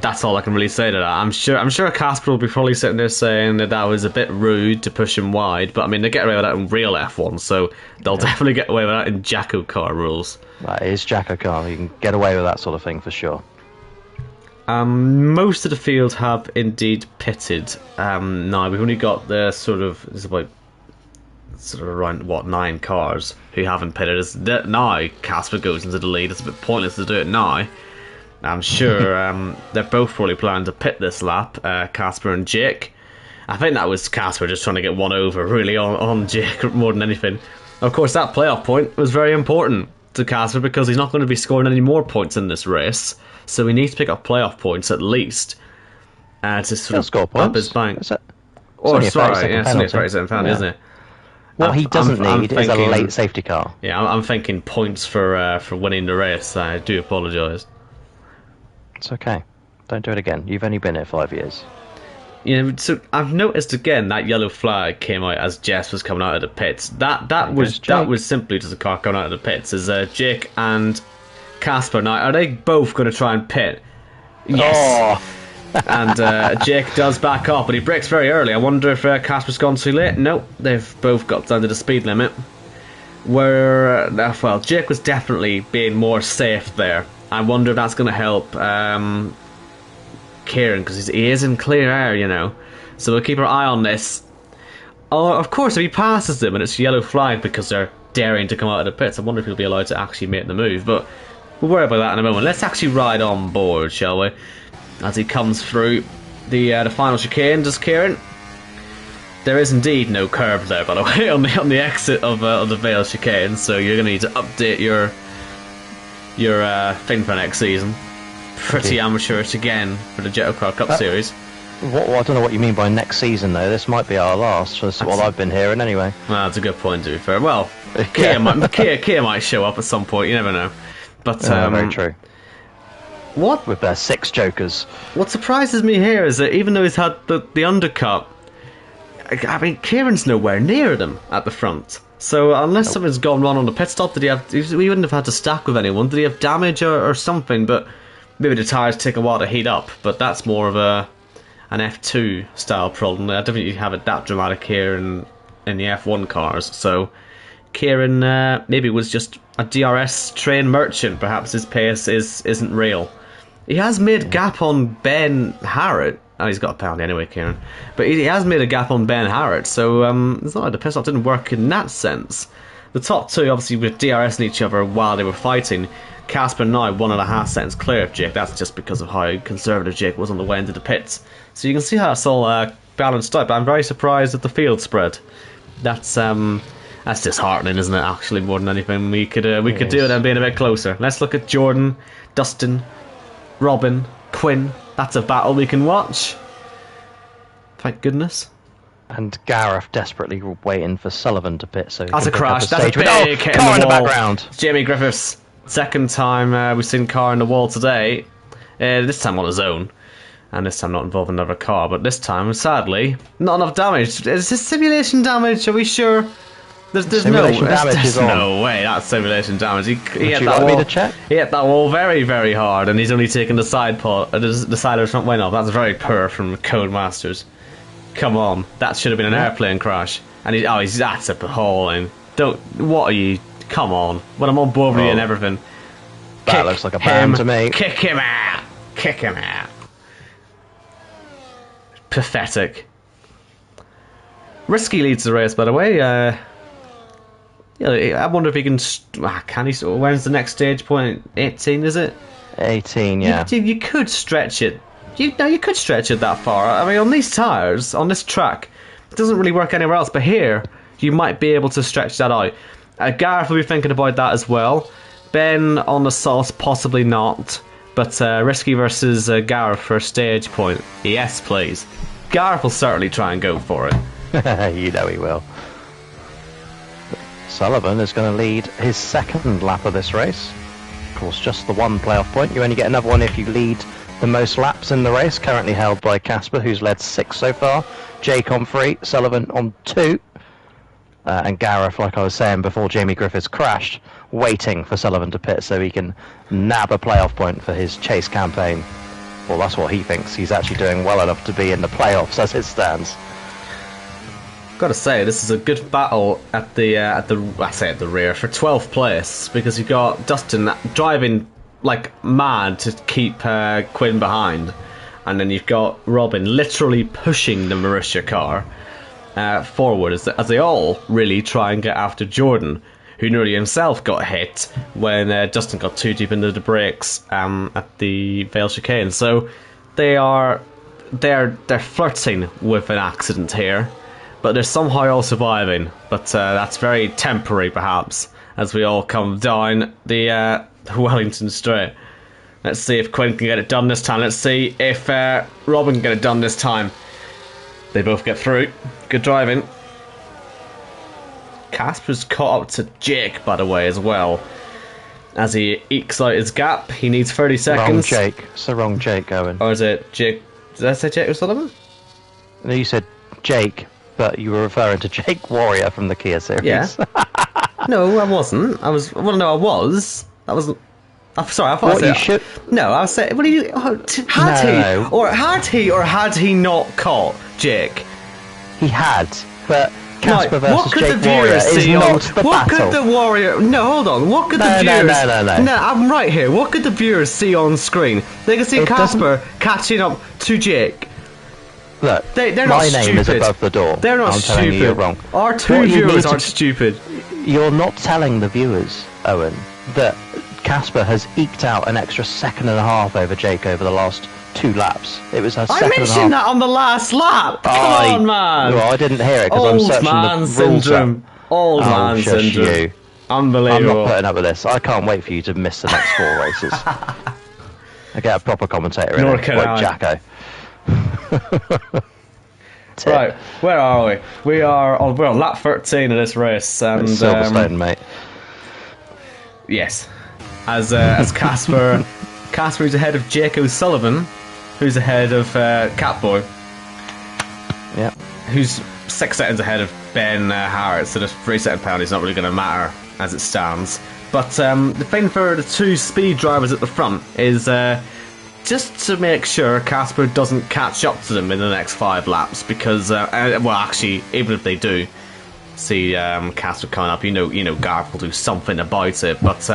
That's all I can really say to that. I'm sure Casper will be probably sitting there saying that was a bit rude to push him wide, but I mean, they get away with that in real F1, so they'll definitely get away with that in JACKOCAR rules. That is JACKOCAR. You can get away with that sort of thing for sure. Most of the field have indeed pitted. Now we've only got the sort of around 9 cars who haven't pitted. Now Casper goes into the lead. It's a bit pointless to do it now. I'm sure they're both probably planning to pit this lap, Casper and Jake. I think that was Casper just trying to get one over, really, on Jake more than anything. Of course, that playoff point was very important to Casper because he's not going to be scoring any more points in this race. So he needs to pick up playoff points at least to sort of up his bank. It's only a 30-second penalty, isn't it? What he doesn't need is a late safety car. Yeah, I'm thinking points for winning the race. I do apologise. It's okay. Don't do it again. You've only been here 5 years. Yeah, so I've noticed again that yellow flag came out as Jess was coming out of the pits. That was simply just a car coming out of the pits. Is Jake and Casper now? Are they both going to try and pit? Yes. Oh. And Jake does back up, but he brakes very early. I wonder if Casper's gone too late. No, they've both got down to the speed limit. Well, Jake was definitely being more safe there. I wonder if that's going to help Kieran, because he is in clear air, you know. So we'll keep our eye on this. Oh, of course, if he passes them and it's yellow flag because they're daring to come out of the pits, I wonder if he'll be allowed to actually make the move. But we'll worry about that in a moment. Let's actually ride on board, shall we? As he comes through the final chicane, does Kieran? There is indeed no curb there, by the way, on the exit of the Vale chicane. So you're going to need to update your thing for next season. Pretty amateurish again for the JACKOCAR Cup Series. I don't know what you mean by next season, though. This might be our last, that's what I've been hearing anyway. Well, that's a good point, to be fair. Well, Kia might show up at some point, you never know. But very true. What? With their 6 jokers. What surprises me here is that even though he's had the undercut, I mean, Kieran's nowhere near them at the front. So unless something's gone wrong on the pit stop, we wouldn't have had to stack with anyone. Did he have damage or something? But maybe the tyres take a while to heat up. But that's more of an F2 style problem. I don't think you have it that dramatic here in the F1 cars. So Kieran maybe was just a DRS train merchant. Perhaps his pace isn't real. He has made gap on Ben Harrett. Oh, he's got a penalty anyway, Kieran. But he has made a gap on Ben Harrett, so it's not like the pit stop didn't work in that sense. The top two, obviously, were DRSing each other while they were fighting. Casper now 1.5 seconds clear of Jake. That's just because of how conservative Jake was on the way into the pits. So you can see how it's all balanced out, but I'm very surprised at the field spread. That's disheartening, isn't it, actually, more than anything. We could do it and being a bit closer. Let's look at Jordan, Dustin, Robin, Quinn. That's a battle we can watch. Thank goodness. And Gareth desperately waiting for Sullivan to pit. So that's a crash. That's a big hit in the background. Jamie Griffiths Second time we've seen car in the wall today. This time on his own. And this time not involving another car. But this time, sadly, not enough damage. Is this simulation damage? Are we sure? There's no way that's simulation damage. He hit that wall. He hit that wall very, very hard, and he's only taken the side part, the side of the front wing off. That's very poor from Codemasters. Come on, that should have been an airplane crash. And that's a hauling. What are you? Come on. When I'm on board with you and everything. That looks like a ban to me. Kick him out. Kick him out. Pathetic. Risky leads the race, by the way. I wonder if he can. Can he? When's the next stage point? 18, is it? 18, yeah. You could stretch it. You could stretch it that far. I mean, on these tires, on this track, it doesn't really work anywhere else. But here, you might be able to stretch that out. Gareth will be thinking about that as well. Ben on the sauce, possibly not. But Risky versus Gareth for a stage point. Yes, please. Gareth will certainly try and go for it. You know he will. Sullivan is going to lead his second lap of this race. Of course, just the one playoff point. You only get another one if you lead the most laps in the race. Currently held by Casper, who's led 6 so far. Jake on 3, Sullivan on 2. And Gareth, like I was saying before Jamie Griffiths crashed, waiting for Sullivan to pit so he can nab a playoff point for his chase campaign. Well, that's what he thinks. He's actually doing well enough to be in the playoffs as it stands. Gotta say, this is a good battle at the rear for 12th place, because you've got Dustin driving like mad to keep Quinn behind, and then you've got Robin literally pushing the Marussia car forward as they all really try and get after Jordan, who nearly himself got hit when Dustin got too deep into the brakes at the Vale chicane. So they're flirting with an accident here, but they're somehow all surviving. But that's very temporary, perhaps, as we all come down the Wellington Straight. Let's see if Quinn can get it done this time. Let's see if Robin can get it done this time. They both get through. Good driving. Casper's caught up to Jake, by the way, as well, as he ekes out his gap. He needs 30 seconds. Wrong Jake. It's the wrong Jake, Owen. Or is it Jake? Did I say Jake O'Sullivan? No, you said Jake, but you were referring to Jake Warrior from the Kia series. Yeah. No, I wasn't. I was. Well, no, I was. That was. I'm sorry. I thought what I said. You should. No, I was saying. What are you? Had he not caught Jake? He had, but Casper what versus could Jake the Warrior viewers is see not the what battle. Could the Warrior... No, hold on. What could the viewers... No, I'm right here. What could the viewers see on screen? They can see Casper catching up to Jake. Look, they're not my stupid. name is above the door. They're not I'm stupid. Telling you, you're wrong. Our two viewers aren't stupid. You're not telling the viewers, Owen, that Casper has eked out an extra second and a half over Jake over the last 2 laps. It was a second and a half. I mentioned that on the last lap. Come on, man. Well, I didn't hear it because I'm searching the rules syndrome. Old man syndrome. You. Unbelievable. I'm not putting up with this. I can't wait for you to miss the next 4 races. I get a proper commentator in it, like Jacko. Right, where are we? We're on lap 13 of this race, and Silverstone, mate. Yes, as Casper, Casper is ahead of Jake O'Sullivan, who's ahead of Catboy. Yeah. Who's 6 seconds ahead of Ben Harris, so the 3-second penalty is not really going to matter as it stands. But the thing for the 2 speed drivers at the front is just to make sure Casper doesn't catch up to them in the next 5 laps, because well, actually, even if they do see Casper coming up, you know, Garth will do something about it. But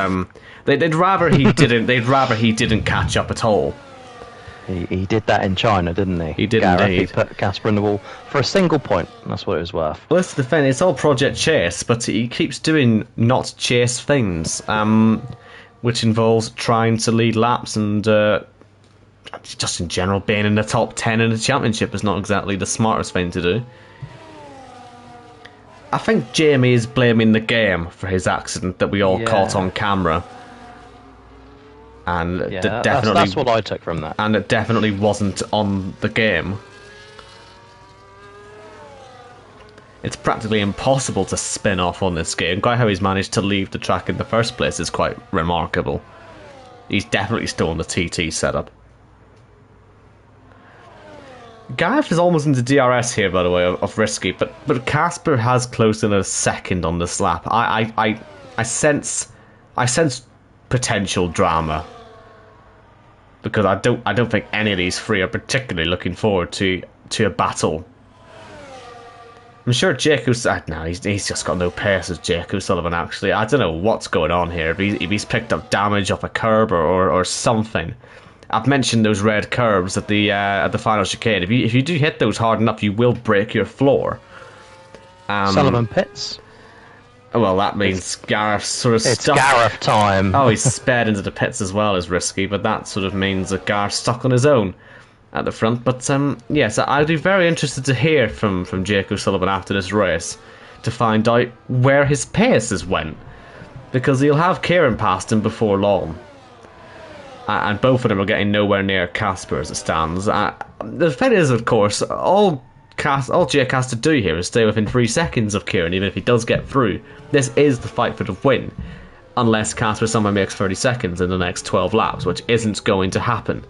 they'd rather he didn't. They'd rather he didn't catch up at all. He did that in China, didn't he? He did He indeed. put Casper in the wall for a single point. That's what it was worth. Well, that's the thing. It's all Project Chase, but he keeps doing not chase things, which involves trying to lead laps and just in general being in the top 10 in the championship is not exactly the smartest thing to do. I think Jamie is blaming the game for his accident that we all caught on camera. And definitely, that's what I took from that. And it definitely wasn't on the game. it's practically impossible to spin off on this game. Quite how he's managed to leave the track in the first place is quite remarkable. He's definitely still on the TT setup. Gareth is almost into DRS here, by the way, of Risky, but Casper has close in a second on this lap. I sense potential drama, because I don't think any of these three are particularly looking forward to a battle. I'm sure Jacko's... no, he's just got no pace as Jake O'Sullivan, actually. I don't know what's going on here. If he's picked up damage off a curb or something. I've mentioned those red curbs at the final chicane. If you do hit those hard enough, you will break your floor. Sullivan pits. Well, that means Gareth's sort of It's stuck. Gareth time. Oh, he's sped into the pits as well as Risky, but that sort of means that Gareth's stuck on his own at the front. But yes, I'd be very interested to hear from Jake O'Sullivan after this race to find out where his paces went, because he'll have Kieran past him before long. And both of them are getting nowhere near Casper as it stands. The thing is, of course, all Jake has to do here is stay within 3 seconds of Kieran, even if he does get through. This is the fight for the win, unless Casper somehow makes 30 seconds in the next 12 laps, which isn't going to happen.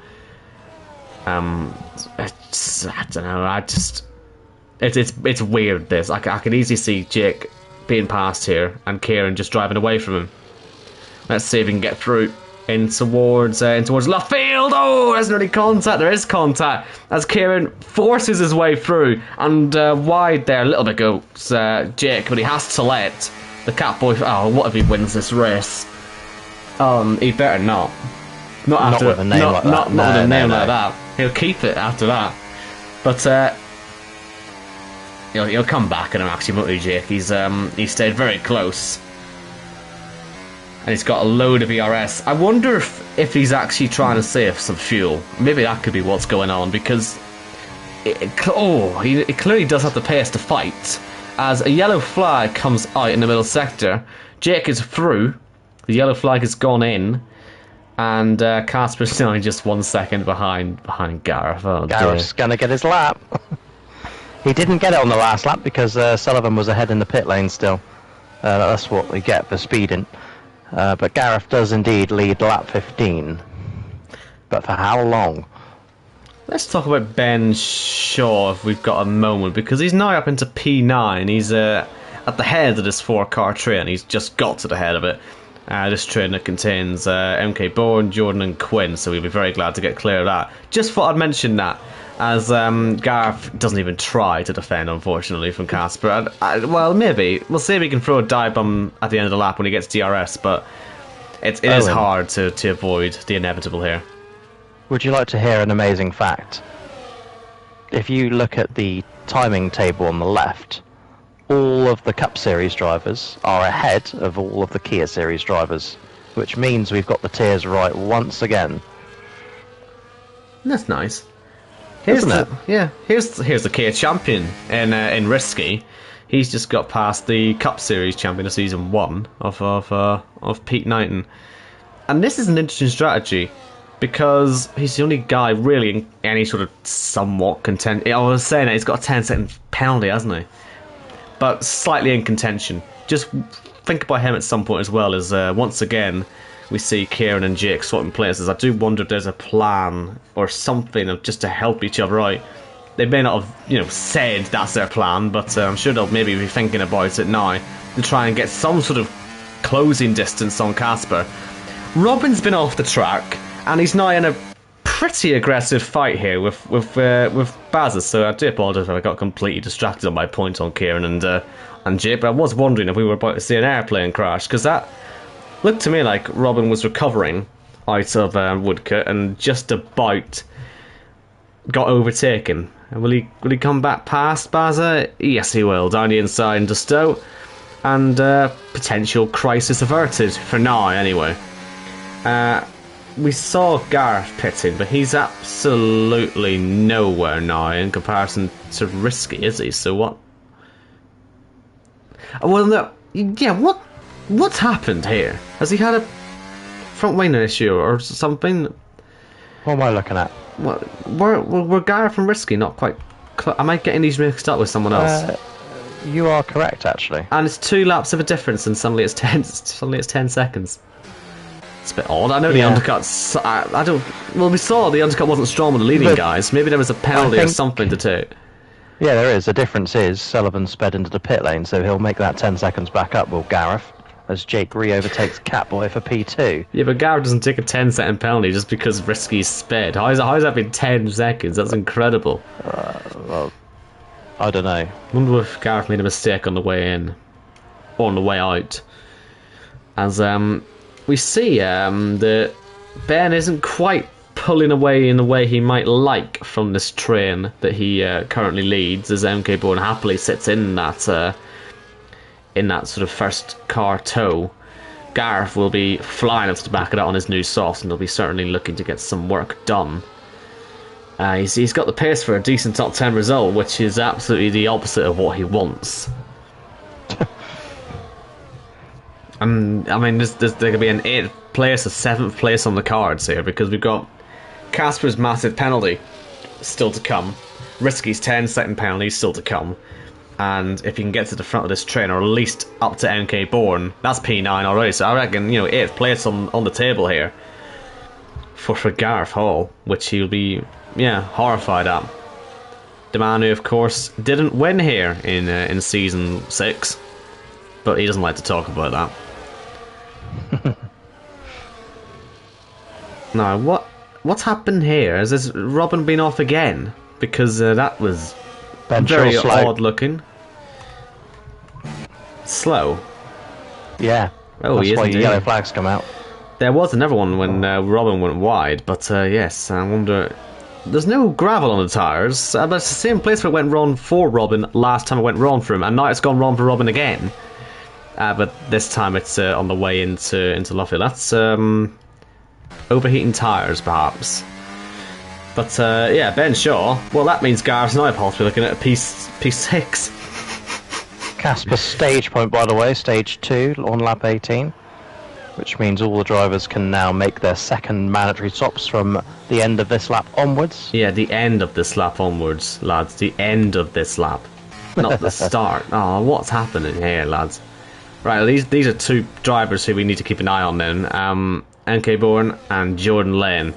I don't know. It's weird. This I can easily see Jake being passed here and Kieran just driving away from him. Let's see if he can get through. In towards left field. Oh, there's nearly contact. There is contact as Kieran forces his way through and wide there. A little bit goes Jake, but he has to let the Catboy. Oh, what if he wins this race? He better not. Not with a name like that. Not with a name like that. He'll keep it after that. But he'll come back and actually Jake. He's stayed very close. And he's got a load of ERS. I wonder if he's actually trying to save some fuel. Maybe that could be what's going on, because he clearly does have the pace to fight. As a yellow flag comes out in the middle sector, Jake is through. The yellow flag has gone in, and Casper's now just 1 second behind Gareth. Oh, Gareth's gonna get his lap. He didn't get it on the last lap because Sullivan was ahead in the pit lane still. That's what we get for speeding. But Gareth does indeed lead lap 15. But for how long? Let's talk about Ben Shaw if we've got a moment, because he's now up into P9. He's at the head of this 4-car train. He's just got to the head of it. This train that contains MK Bourne, Jordan and Quinn, so we'll be very glad to get clear of that. Just thought I'd mention that, as Gareth doesn't even try to defend, unfortunately, from Casper. Well, maybe. We'll see if he can throw a dive bomb at the end of the lap when he gets DRS, but it is hard to avoid the inevitable here. Would you like to hear an amazing fact? If you look at the timing table on the left, all of the Cup Series drivers are ahead of all of the Kia Series drivers, which means we've got the tiers right once again. That's nice. Isn't it? Yeah, here's the Kia champion in Risky. He's just got past the Cup Series champion of Season 1 of Pete Knighton. And this is an interesting strategy, because he's the only guy really in any sort of somewhat contention. I was saying that he's got a 10-second penalty, hasn't he? But slightly in contention. Just think about him at some point as well, as once again we see Kieran and Jake swapping places. I do wonder if there's a plan or something of just to help each other out. They may not have, said that's their plan, but I'm sure they'll maybe be thinking about it now to try and get some sort of closing distance on Casper. Robin's been off the track, and he's now in a pretty aggressive fight here with Bazza. So I do apologise if I got completely distracted on my point on Kieran and Jake, but I was wondering if we were about to see an airplane crash, because that looked to me like Robin was recovering out of Woodcote and just about got overtaken. And will he come back past Bazza? Yes, he will. Down the inside into Stowe, and potential crisis averted for now. Anyway, we saw Gareth pitting, but he's absolutely nowhere now in comparison to Risky, is he? So what? Well, no. Yeah, what's happened here? Has he had a front wing issue or something? What am I looking at? Were Gareth and Risky not quite... Am I getting these mixed up with someone else? You are correct, actually. And it's 2 laps of a difference, and suddenly it's 10. Suddenly it's 10 seconds. It's a bit odd. I know the undercuts. I don't. Well, we saw the undercut wasn't strong with the leading guys. Maybe there was a penalty or something to take. Yeah, there is. The difference is Sullivan sped into the pit lane, so he'll make that 10 seconds back up, will Gareth, as Jake re-overtakes Catboy for P2. Yeah, but Gareth doesn't take a 10-second penalty just because Risky's sped. How's that been 10 seconds? That's incredible. Well, I don't know. I wonder if Gareth made a mistake on the way in. Or on the way out. As we see that Ben isn't quite pulling away in the way he might like from this train that he currently leads, as MK Bourne happily sits in that sort of first car tow. Gareth will be flying up to the back of that on his new softs, and he'll be certainly looking to get some work done. He's got the pace for a decent top 10 result, which is absolutely the opposite of what he wants. And I mean, there could be an 8th place, a 7th place on the cards here, because we've got Casper's massive penalty still to come, Risky's 10-second penalty still to come, and if he can get to the front of this train, or at least up to MK Bourne, that's P9 already. So I reckon, 8th place on the table here for Gareth Hall, which he'll be horrified at. The man who, of course, didn't win here in season 6, but he doesn't like to talk about that. Now, what's happened here? Has Robin been off again? Because that was very odd looking. Slow. Yeah. Oh, that's why the yellow flags come out. There was another one when Robin went wide, but yes, I wonder. There's no gravel on the tyres, but it's the same place where it went wrong for Robin last time it went wrong for him, and now it's gone wrong for Robin again. But this time it's on the way into Luffield. That's overheating tyres, perhaps. But yeah, Ben Shaw. Well, that means Gareth and I possibly looking at a P6. Casper's stage point, by the way, stage 2 on lap 18, which means all the drivers can now make their second mandatory stops from the end of this lap onwards. Yeah, the end of this lap onwards, lads. The end of this lap, not the start. Oh, what's happening here, lads? Right, these are 2 drivers who we need to keep an eye on then. MK Bourne and Jordan Lane,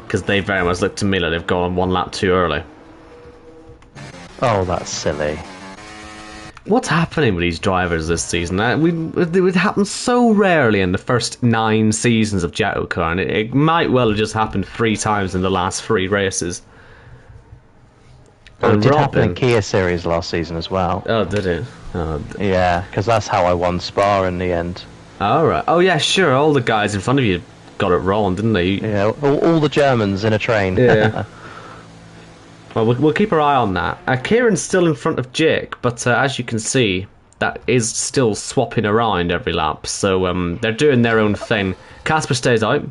because they very much look to me like they've gone 1 lap too early. Oh, that's silly. What's happening with these drivers this season? It would happen so rarely in the first 9 seasons of JACKOCAR, and it might well have just happened 3 times in the last 3 races. Well, it did happen in Kia Series last season as well. Oh, did it? Oh, yeah, because that's how I won Spa in the end. Alright. Oh, yeah, sure. All the guys in front of you got it wrong, didn't they? Yeah, all the Germans in a train. Yeah. Well, we'll keep our eye on that. Kieran's still in front of Jake, but as you can see, that is still swapping around every lap. So they're doing their own thing. Casper stays out.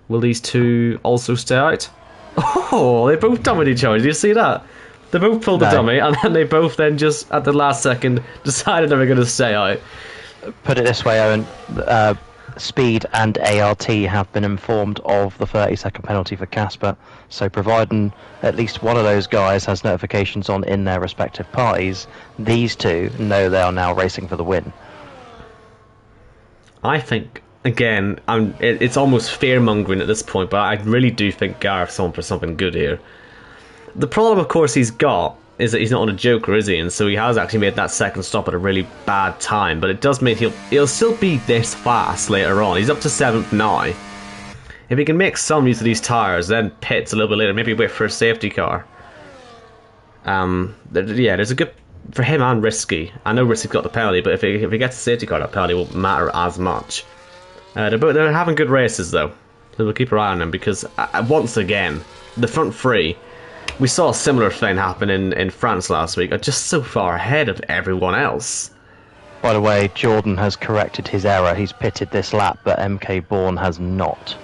Will these 2 also stay out? Oh, they both dummied each other. Did you see that? They both pulled the dummy, and then they both then just, at the last second, decided they were going to stay out. Put it this way, Owen. Speed and ART have been informed of the 30-second penalty for Casper, so providing at least one of those guys has notifications on in their respective parties, these 2 know they are now racing for the win. I think, again, it's almost fear-mongering at this point, but I really do think Gareth's on for something good here. The problem, of course, he's got is that he's not on a joker, is he? And so he has actually made that second stop at a really bad time, but it does mean he'll still be this fast later on. He's up to 7th now. If he can make some use of these tyres, then pits a little bit later, maybe wait for a safety car. Yeah, there's a good for him and Risky. I know Risky's got the penalty, but if he gets a safety car, that penalty won't matter as much. They're having good races though, so we'll keep our eye on them, because once again, the front 3. We saw a similar thing happen in France last week, are just so far ahead of everyone else. By the way, Jordan has corrected his error. He's pitted this lap, but MK Bourne has not.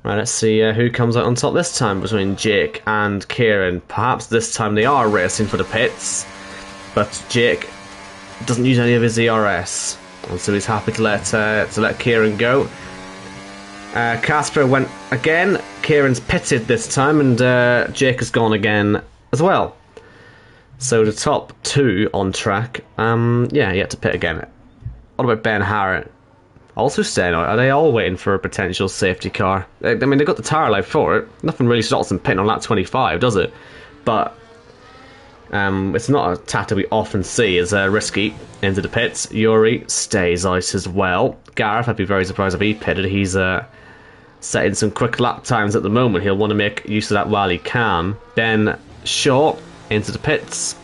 Right, let's see who comes out on top this time between Jake and Kieran. Perhaps this time they are racing for the pits, but Jake doesn't use any of his ERS, and so he's happy to let Kieran go. Casper went again. Kieran's pitted this time, and Jake has gone again as well. So the top 2 on track, yeah, yet to pit again. What about Ben Harrett? Also staying out. Are they all waiting for a potential safety car? I mean, they got the tyre life for it. Nothing really stops them pitting on lap 25, does it? But it's not a tactic we often see. As Risky into the pits. Yuri stays out as well. Gareth, I'd be very surprised if he pitted. He's setting some quick lap times at the moment. He'll want to make use of that while he can. Then Shaw into the pits.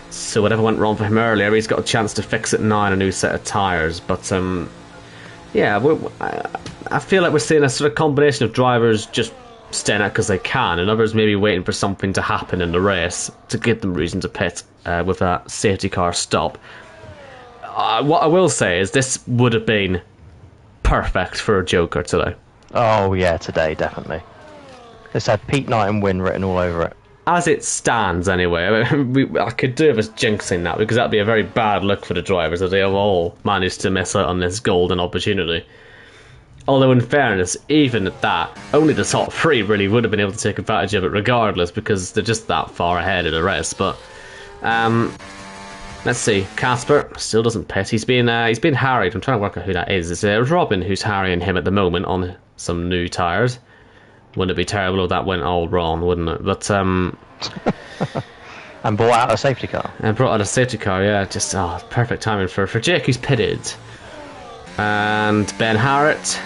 So whatever went wrong for him earlier, he's got a chance to fix it now in a new set of tyres. But yeah, I feel like we're seeing a sort of combination of drivers just staying out because they can, and others maybe waiting for something to happen in the race to give them reason to pit with that safety car stop. What I will say is this would have been perfect for a Joker today. Oh yeah, today definitely. This had Pete Knight and win written all over it. As it stands, anyway, I could do with us jinxing that, because that'd be a very bad look for the drivers if they have all managed to miss out on this golden opportunity. Although, in fairness, even at that, only the top 3 really would have been able to take advantage of it regardless, because they're just that far ahead of the rest. But let's see, Casper still doesn't pit. He's been harried. I'm trying to work out who that is. It's Robin who's harrying him at the moment on some new tyres. Wouldn't it be terrible if that went all wrong, wouldn't it? But and brought out a safety car. And brought out a safety car, yeah. Just perfect timing for Jake, who's pitted. And Ben Harrett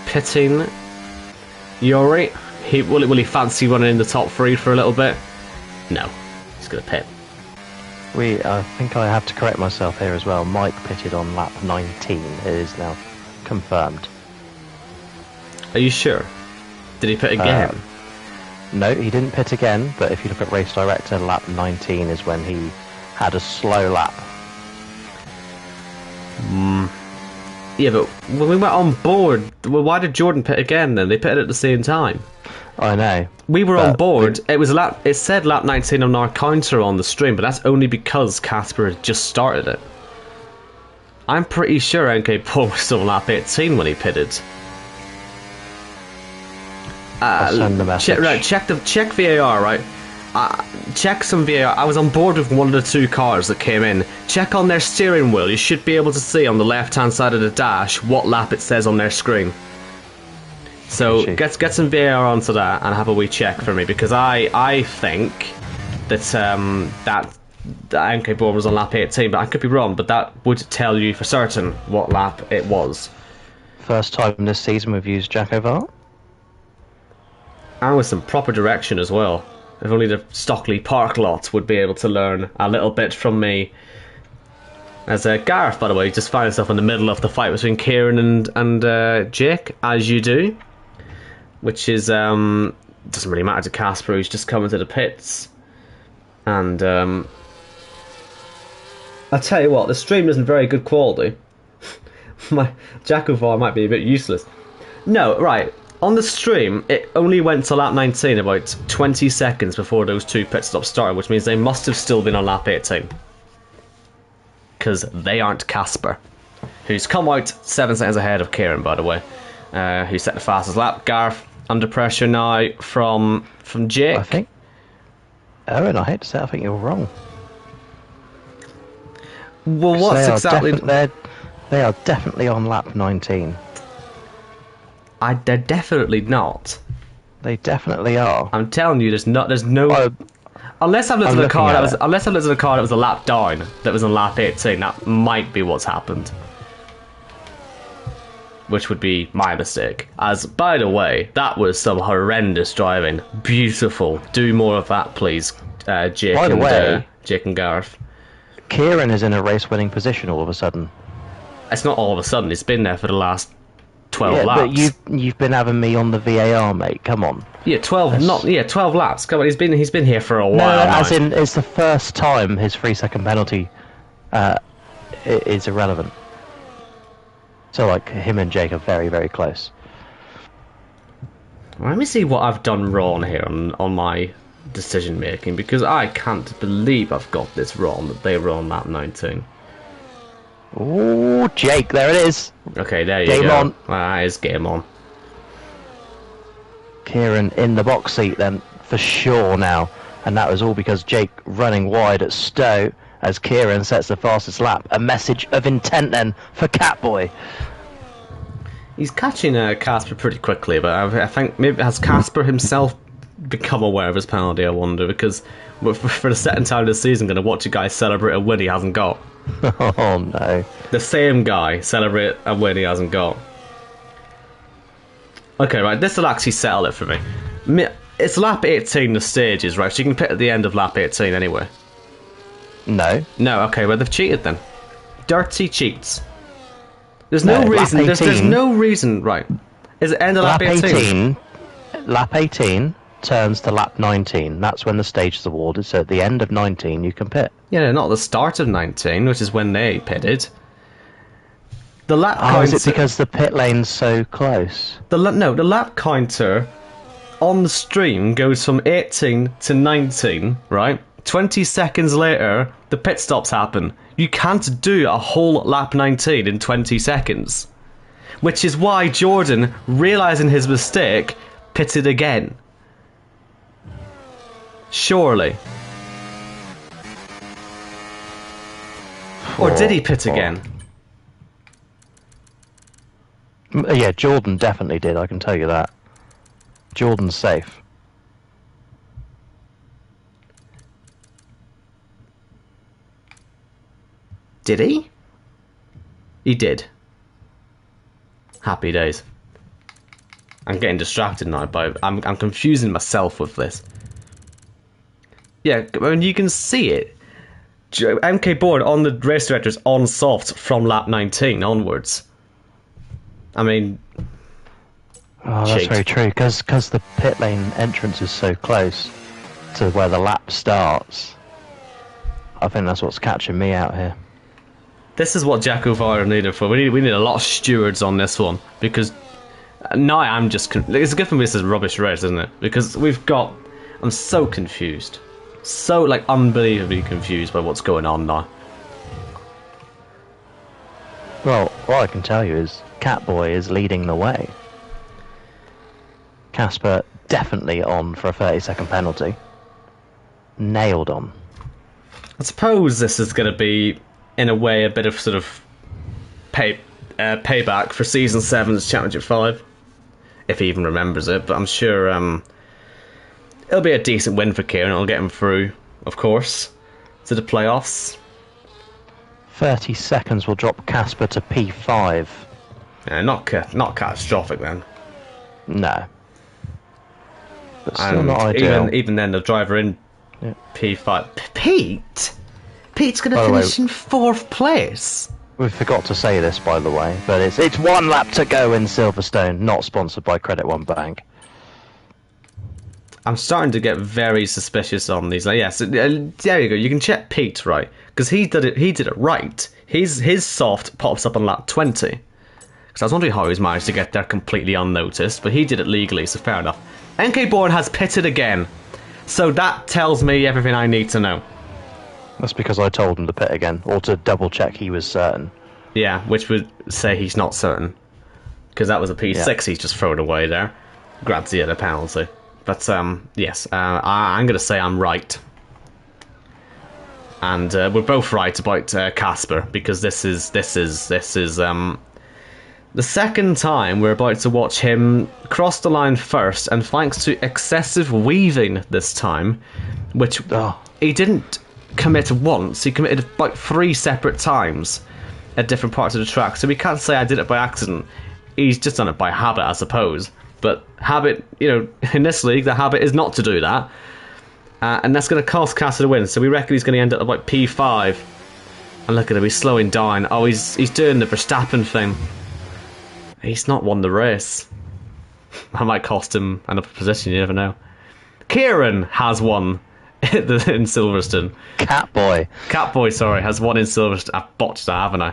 pitting. Yuri, will he fancy running in the top 3 for a little bit? No, he's gonna pit. I think I have to correct myself here as well. Mike pitted on lap 19. It is now confirmed. Are you sure? Did he pit again? No, he didn't pit again, but if you look at Race Director, lap 19 is when he had a slow lap. Yeah, but when we went on board, well, why did Jordan pit again then? They pitted at the same time. I know. We were on board. It said lap 19 on our counter on the stream, but that's only because Casper had just started it. I'm pretty sure NK Paul was still on lap 18 when he pitted. Send the message. Check VAR, right? Check some VAR. I was on board with one of the 2 cars that came in. Check on their steering wheel. You should be able to see on the left-hand side of the dash what lap it says on their screen. So get some VAR onto that and have a wee check for me, because I think that that NK board was on lap 18, but I could be wrong. But that would tell you for certain what lap it was. First time this season we've used JACKOCAR. And with some proper direction as well. If only the Stockley Park lot would be able to learn a little bit from me. As Gareth, by the way, just found himself in the middle of the fight between Kieran and Jake, as you do. Which is, doesn't really matter to Casper, who's just coming to the pits. And, I'll tell you what, the stream isn't very good quality. My JACKOCAR might be a bit useless. No, right. On the stream, it only went to lap 19 about 20 seconds before those 2 pit stops started, which means they must have still been on lap 18. Because they aren't Casper, who's come out 7 seconds ahead of Kieran, by the way, who set the fastest lap. Gareth under pressure now from Jake. I think. Owen, I hate to say, I think you're wrong. Well, what's exactly? They are definitely on lap 19. They're definitely not. They definitely are. I'm telling you, there's no. Unless I've looked at a car that was a lap down, that was on lap 18, that might be what's happened. Which would be my mistake. As, by the way, that was some horrendous driving. Beautiful. Do more of that, please, Jake and Gareth. Kieran is in a race-winning position all of a sudden. It's not all of a sudden. It's been there for the last 12 laps. But you've been having me on the VAR, mate. Come on. Yeah, 12 laps. Come on, he's been here for a while. No, as in it's the first time his 3-second penalty is irrelevant. So like him and Jake are very, very close. Let me see what I've done wrong here on my decision making, because I can't believe I've got this wrong, that they were on lap 19. Oh, Jake, there it is. Okay, there you go. Game on. That is game on. Kieran in the box seat then, for sure now. And that was all because Jake running wide at Stowe as Kieran sets the fastest lap. A message of intent then for Catboy. He's catching Casper pretty quickly, but I think maybe has Casper himself become aware of his penalty, I wonder, because for the second time this season, going to watch a guy celebrate a win he hasn't got. Oh no. The same guy celebrate a win he hasn't got. Okay, right, this will actually settle it for me. It's lap 18, the stages, right? So you can pit at the end of lap 18 anyway. No. No, okay, well, they've cheated then. Dirty cheats. There's no reason. There's no reason, right? Is it end of lap 18? Lap 18 turns to lap 19. That's when the stage is awarded. So at the end of 19, you can pit. Yeah, not the start of 19, which is when they pitted. The lap counter. Is it because the pit lane's so close? The lap counter on the stream goes from 18 to 19, right? 20 seconds later, the pit stops happen. You can't do a whole lap 19 in 20 seconds. Which is why Jordan, realising his mistake, pitted again. Surely. Or did he pit again? Yeah, Jordan definitely did, I can tell you that. Jordan's safe. Did he? He did. Happy days. I'm getting distracted now, but I'm confusing myself with this. Yeah, I mean, you can see it. MK board on the race director's on soft from lap 19 onwards. I mean... Oh, that's very true, because the pit lane entrance is so close to where the lap starts. I think that's what's catching me out here. This is what JACKOCAR needed for. We need a lot of stewards on this one, because now I'm just... It's good for me this is rubbish race, isn't it? Because we've got... I'm so confused. So, like, unbelievably confused by what's going on now. Well, what I can tell you is Catboy is leading the way. Casper definitely on for a 30-second penalty. Nailed on. I suppose this is going to be, in a way, a bit of sort of payback for Season 7's Championship 5. If he even remembers it, but I'm sure it'll be a decent win for Kieran. It'll get him through, of course, to the playoffs. 30 seconds will drop Casper to P5. Yeah, not catastrophic then. No. But still not ideal. Even then, the driver in P5. Pete's going to finish in 4th place. We forgot to say this, by the way, but it's 1 lap to go in Silverstone, not sponsored by Credit One Bank. I'm starting to get very suspicious on these. Like, yes, there you go. You can check Pete, right? Because he did it right. His soft pops up on lap 20. Because I was wondering how he's managed to get there completely unnoticed, but he did it legally, so fair enough. NK Bourne has pitted again, so that tells me everything I need to know. That's because I told him to pit again, or to double check he was certain. Yeah, which would say he's not certain, because that was a P6 he's just thrown away there. Grabs the other penalty. But yes, I'm going to say I'm right. And we're both right about Casper, because this is the second time we're about to watch him cross the line first, and thanks to excessive weaving this time, which he didn't commit once, he committed about 3 separate times at different parts of the track, so we can't say I did it by accident. He's just done it by habit, I suppose. But habit, in this league, the habit is not to do that. And that's going to cost Casper the win, so we reckon he's going to end up about P5. And look at him, he's slowing down. Oh, he's doing the Verstappen thing. He's not won the race. That might cost him another position, you never know. Kieran has won in Silverstone. Catboy, sorry, has won in Silverstone. I've botched that, haven't I?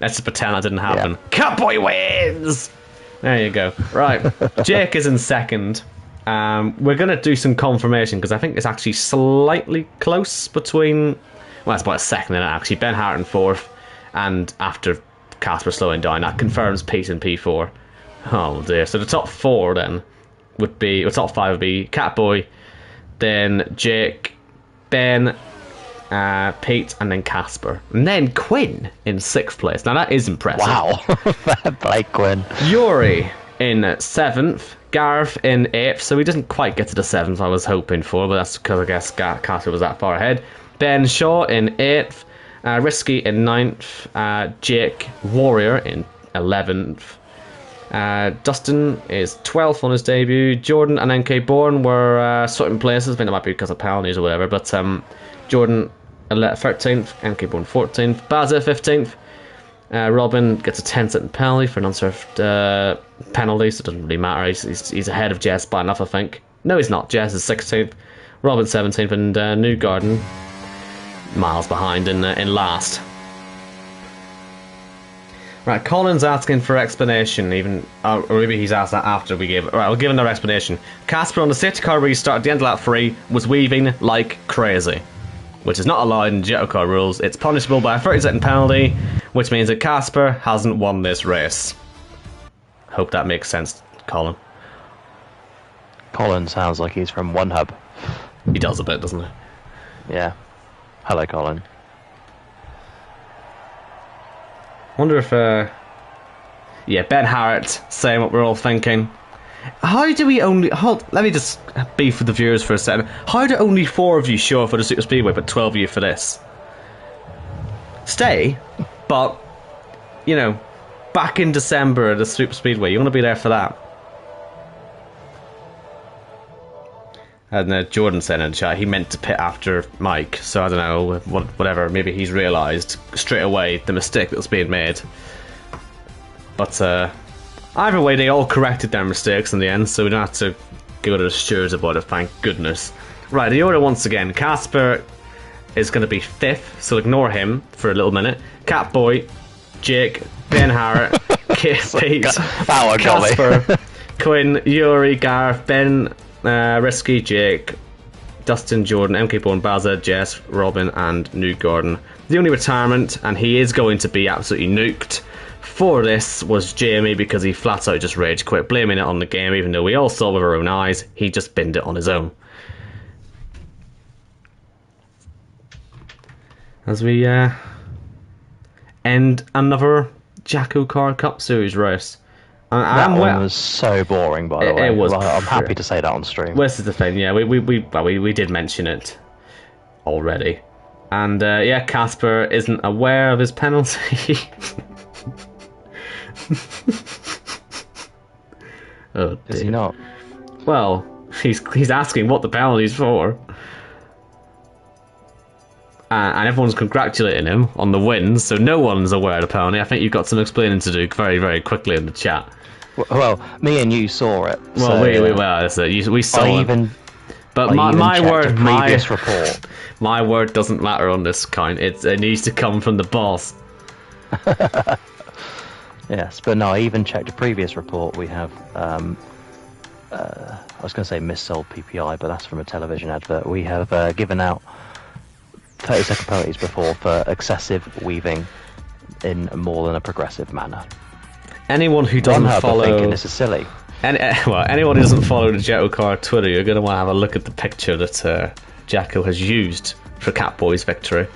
Let's just pretend that didn't happen. Yeah. Catboy wins! There you go. Right, Jake is in second. We're going to do some confirmation, because I think it's actually slightly close between... Well, it's about a second in it, actually. Ben Hart in 4th, and after Casper slowing down, that confirms Pete in P4. Oh dear. So the top 4 then would be, or top 5 would be Catboy, then Jake, Ben, Pete, and then Casper. And then Quinn in 6th place. Now that is impressive. Wow. Fair play, Quinn. Yuri in 7th. Gareth in 8th. So he doesn't quite get to the 7th I was hoping for, but that's because I guess Casper was that far ahead. Ben Shaw in 8th. Risky in 9th. Jake Warrior in 11th. Dustin is 12th on his debut. Jordan and NK Bourne were switching places. I think it might be because of penalties or whatever, but Jordan 13th, NK Bourne 14th, Baza 15th. Robin gets a 10-second penalty for an unserved penalty, so it doesn't really matter. He's ahead of Jess by enough, I think. No, he's not. Jess is 16th, Robin 17th, and Newgarden miles behind in last. Right, Colin's asking for explanation, or maybe he's asked that after we gave it. Right, we'll give another explanation. Casper on the safety car restart at the end of lap 3 was weaving like crazy, which is not allowed in JACKOCAR rules. It's punishable by a 30-second penalty, which means that Casper hasn't won this race. Hope that makes sense, Colin. Colin sounds like he's from One Hub. He does a bit, doesn't he? Yeah. Hello, Colin. Wonder if, yeah, Ben Harrett saying what we're all thinking. How do we only... let me just beef with the viewers for a second. How do only 4 of you show up for the Super Speedway, but 12 of you for this? Stay, but, you know, back in December at the Super Speedway, you want to be there for that. And Jordan said in the chat he meant to pit after Mike, so I don't know, whatever, maybe he's realised straight away the mistake that was being made. But either way, they all corrected their mistakes in the end, so we don't have to go to the stewards about it, thank goodness. Right, the order once again. Casper is going to be 5th, so ignore him for a little minute. Catboy, Jake, Ben Harrett, Pete, Casper, Quinn, Yuri, Gareth, Ben, Risky, Jake, Dustin, Jordan, MK Bourne, Baza, Jess, Robin, and Newgarden. The only retirement, and he is going to be absolutely nuked for this, was Jamie, because he flat out just rage quit, blaming it on the game, even though we all saw with our own eyes he just binned it on his own. As we end another JACKOCAR Cup Series race. That one was so boring, by the way. It was. I'm happy to say that on stream. Well, this is the thing, yeah. We did mention it already, and yeah, Casper isn't aware of his penalty. Oh, dear. Is he not? Well, he's asking what the penalty's for. And everyone's congratulating him on the win, so no one's aware of the penalty. I think you've got some explaining to do very, very quickly in the chat. Well, me and you saw it. Well, so we saw it. But my word doesn't matter on this count. It needs to come from the boss. Yes, but no, I even checked a previous report. We have, I was going to say missold PPI, but that's from a television advert. We have given out 30-second penalties before for excessive weaving in more than a progressive manner. Anyone who doesn't follow... thinking this is silly. Anyone who doesn't follow the JACKOCAR Twitter, you're going to want to have a look at the picture that Jacko has used for Catboy's victory.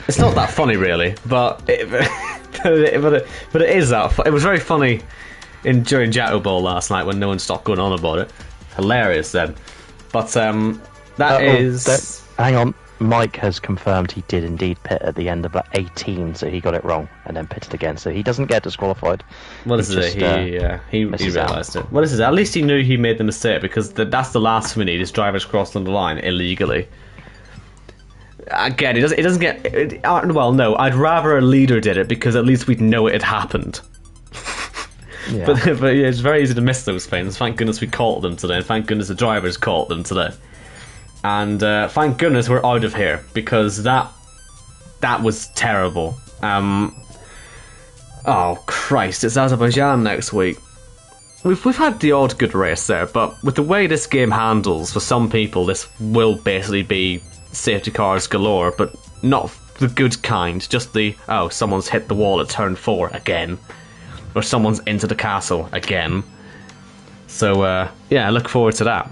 It's not that funny, really, but it is that. It was very funny during Jacko Ball last night when no one stopped going on about it. Hilarious then. But hang on. Mike has confirmed he did indeed pit at the end of 18, so he got it wrong and then pitted again, so he doesn't get disqualified. Well, this is it. He realised it. Well, this is it. At least he knew he made the mistake, because that's the last we need, is drivers crossing the line illegally. Again, it doesn't get... well, no, I'd rather a leader did it, because at least we'd know it had happened. Yeah. But yeah, it's very easy to miss those things. Thank goodness we caught them today, and thank goodness the drivers caught them today. And thank goodness we're out of here, because that was terrible. Oh Christ, it's Azerbaijan next week. We've had the odd good race there, but with the way this game handles, for some people this will basically be safety cars galore, but not the good kind, just the, oh, someone's hit the wall at turn 4 again, or someone's into the castle again. So yeah, I look forward to that.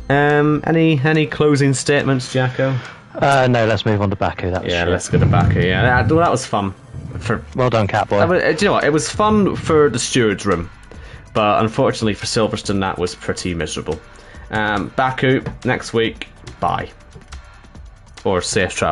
Any closing statements, Jacko? No, let's move on to Baku. That was shit. Let's go to Baku. Yeah, well, that was fun. Well done, Catboy. Do you know what? It was fun for the steward's room, but unfortunately for Silverstone, that was pretty miserable. Baku next week. Bye. Or safe travel.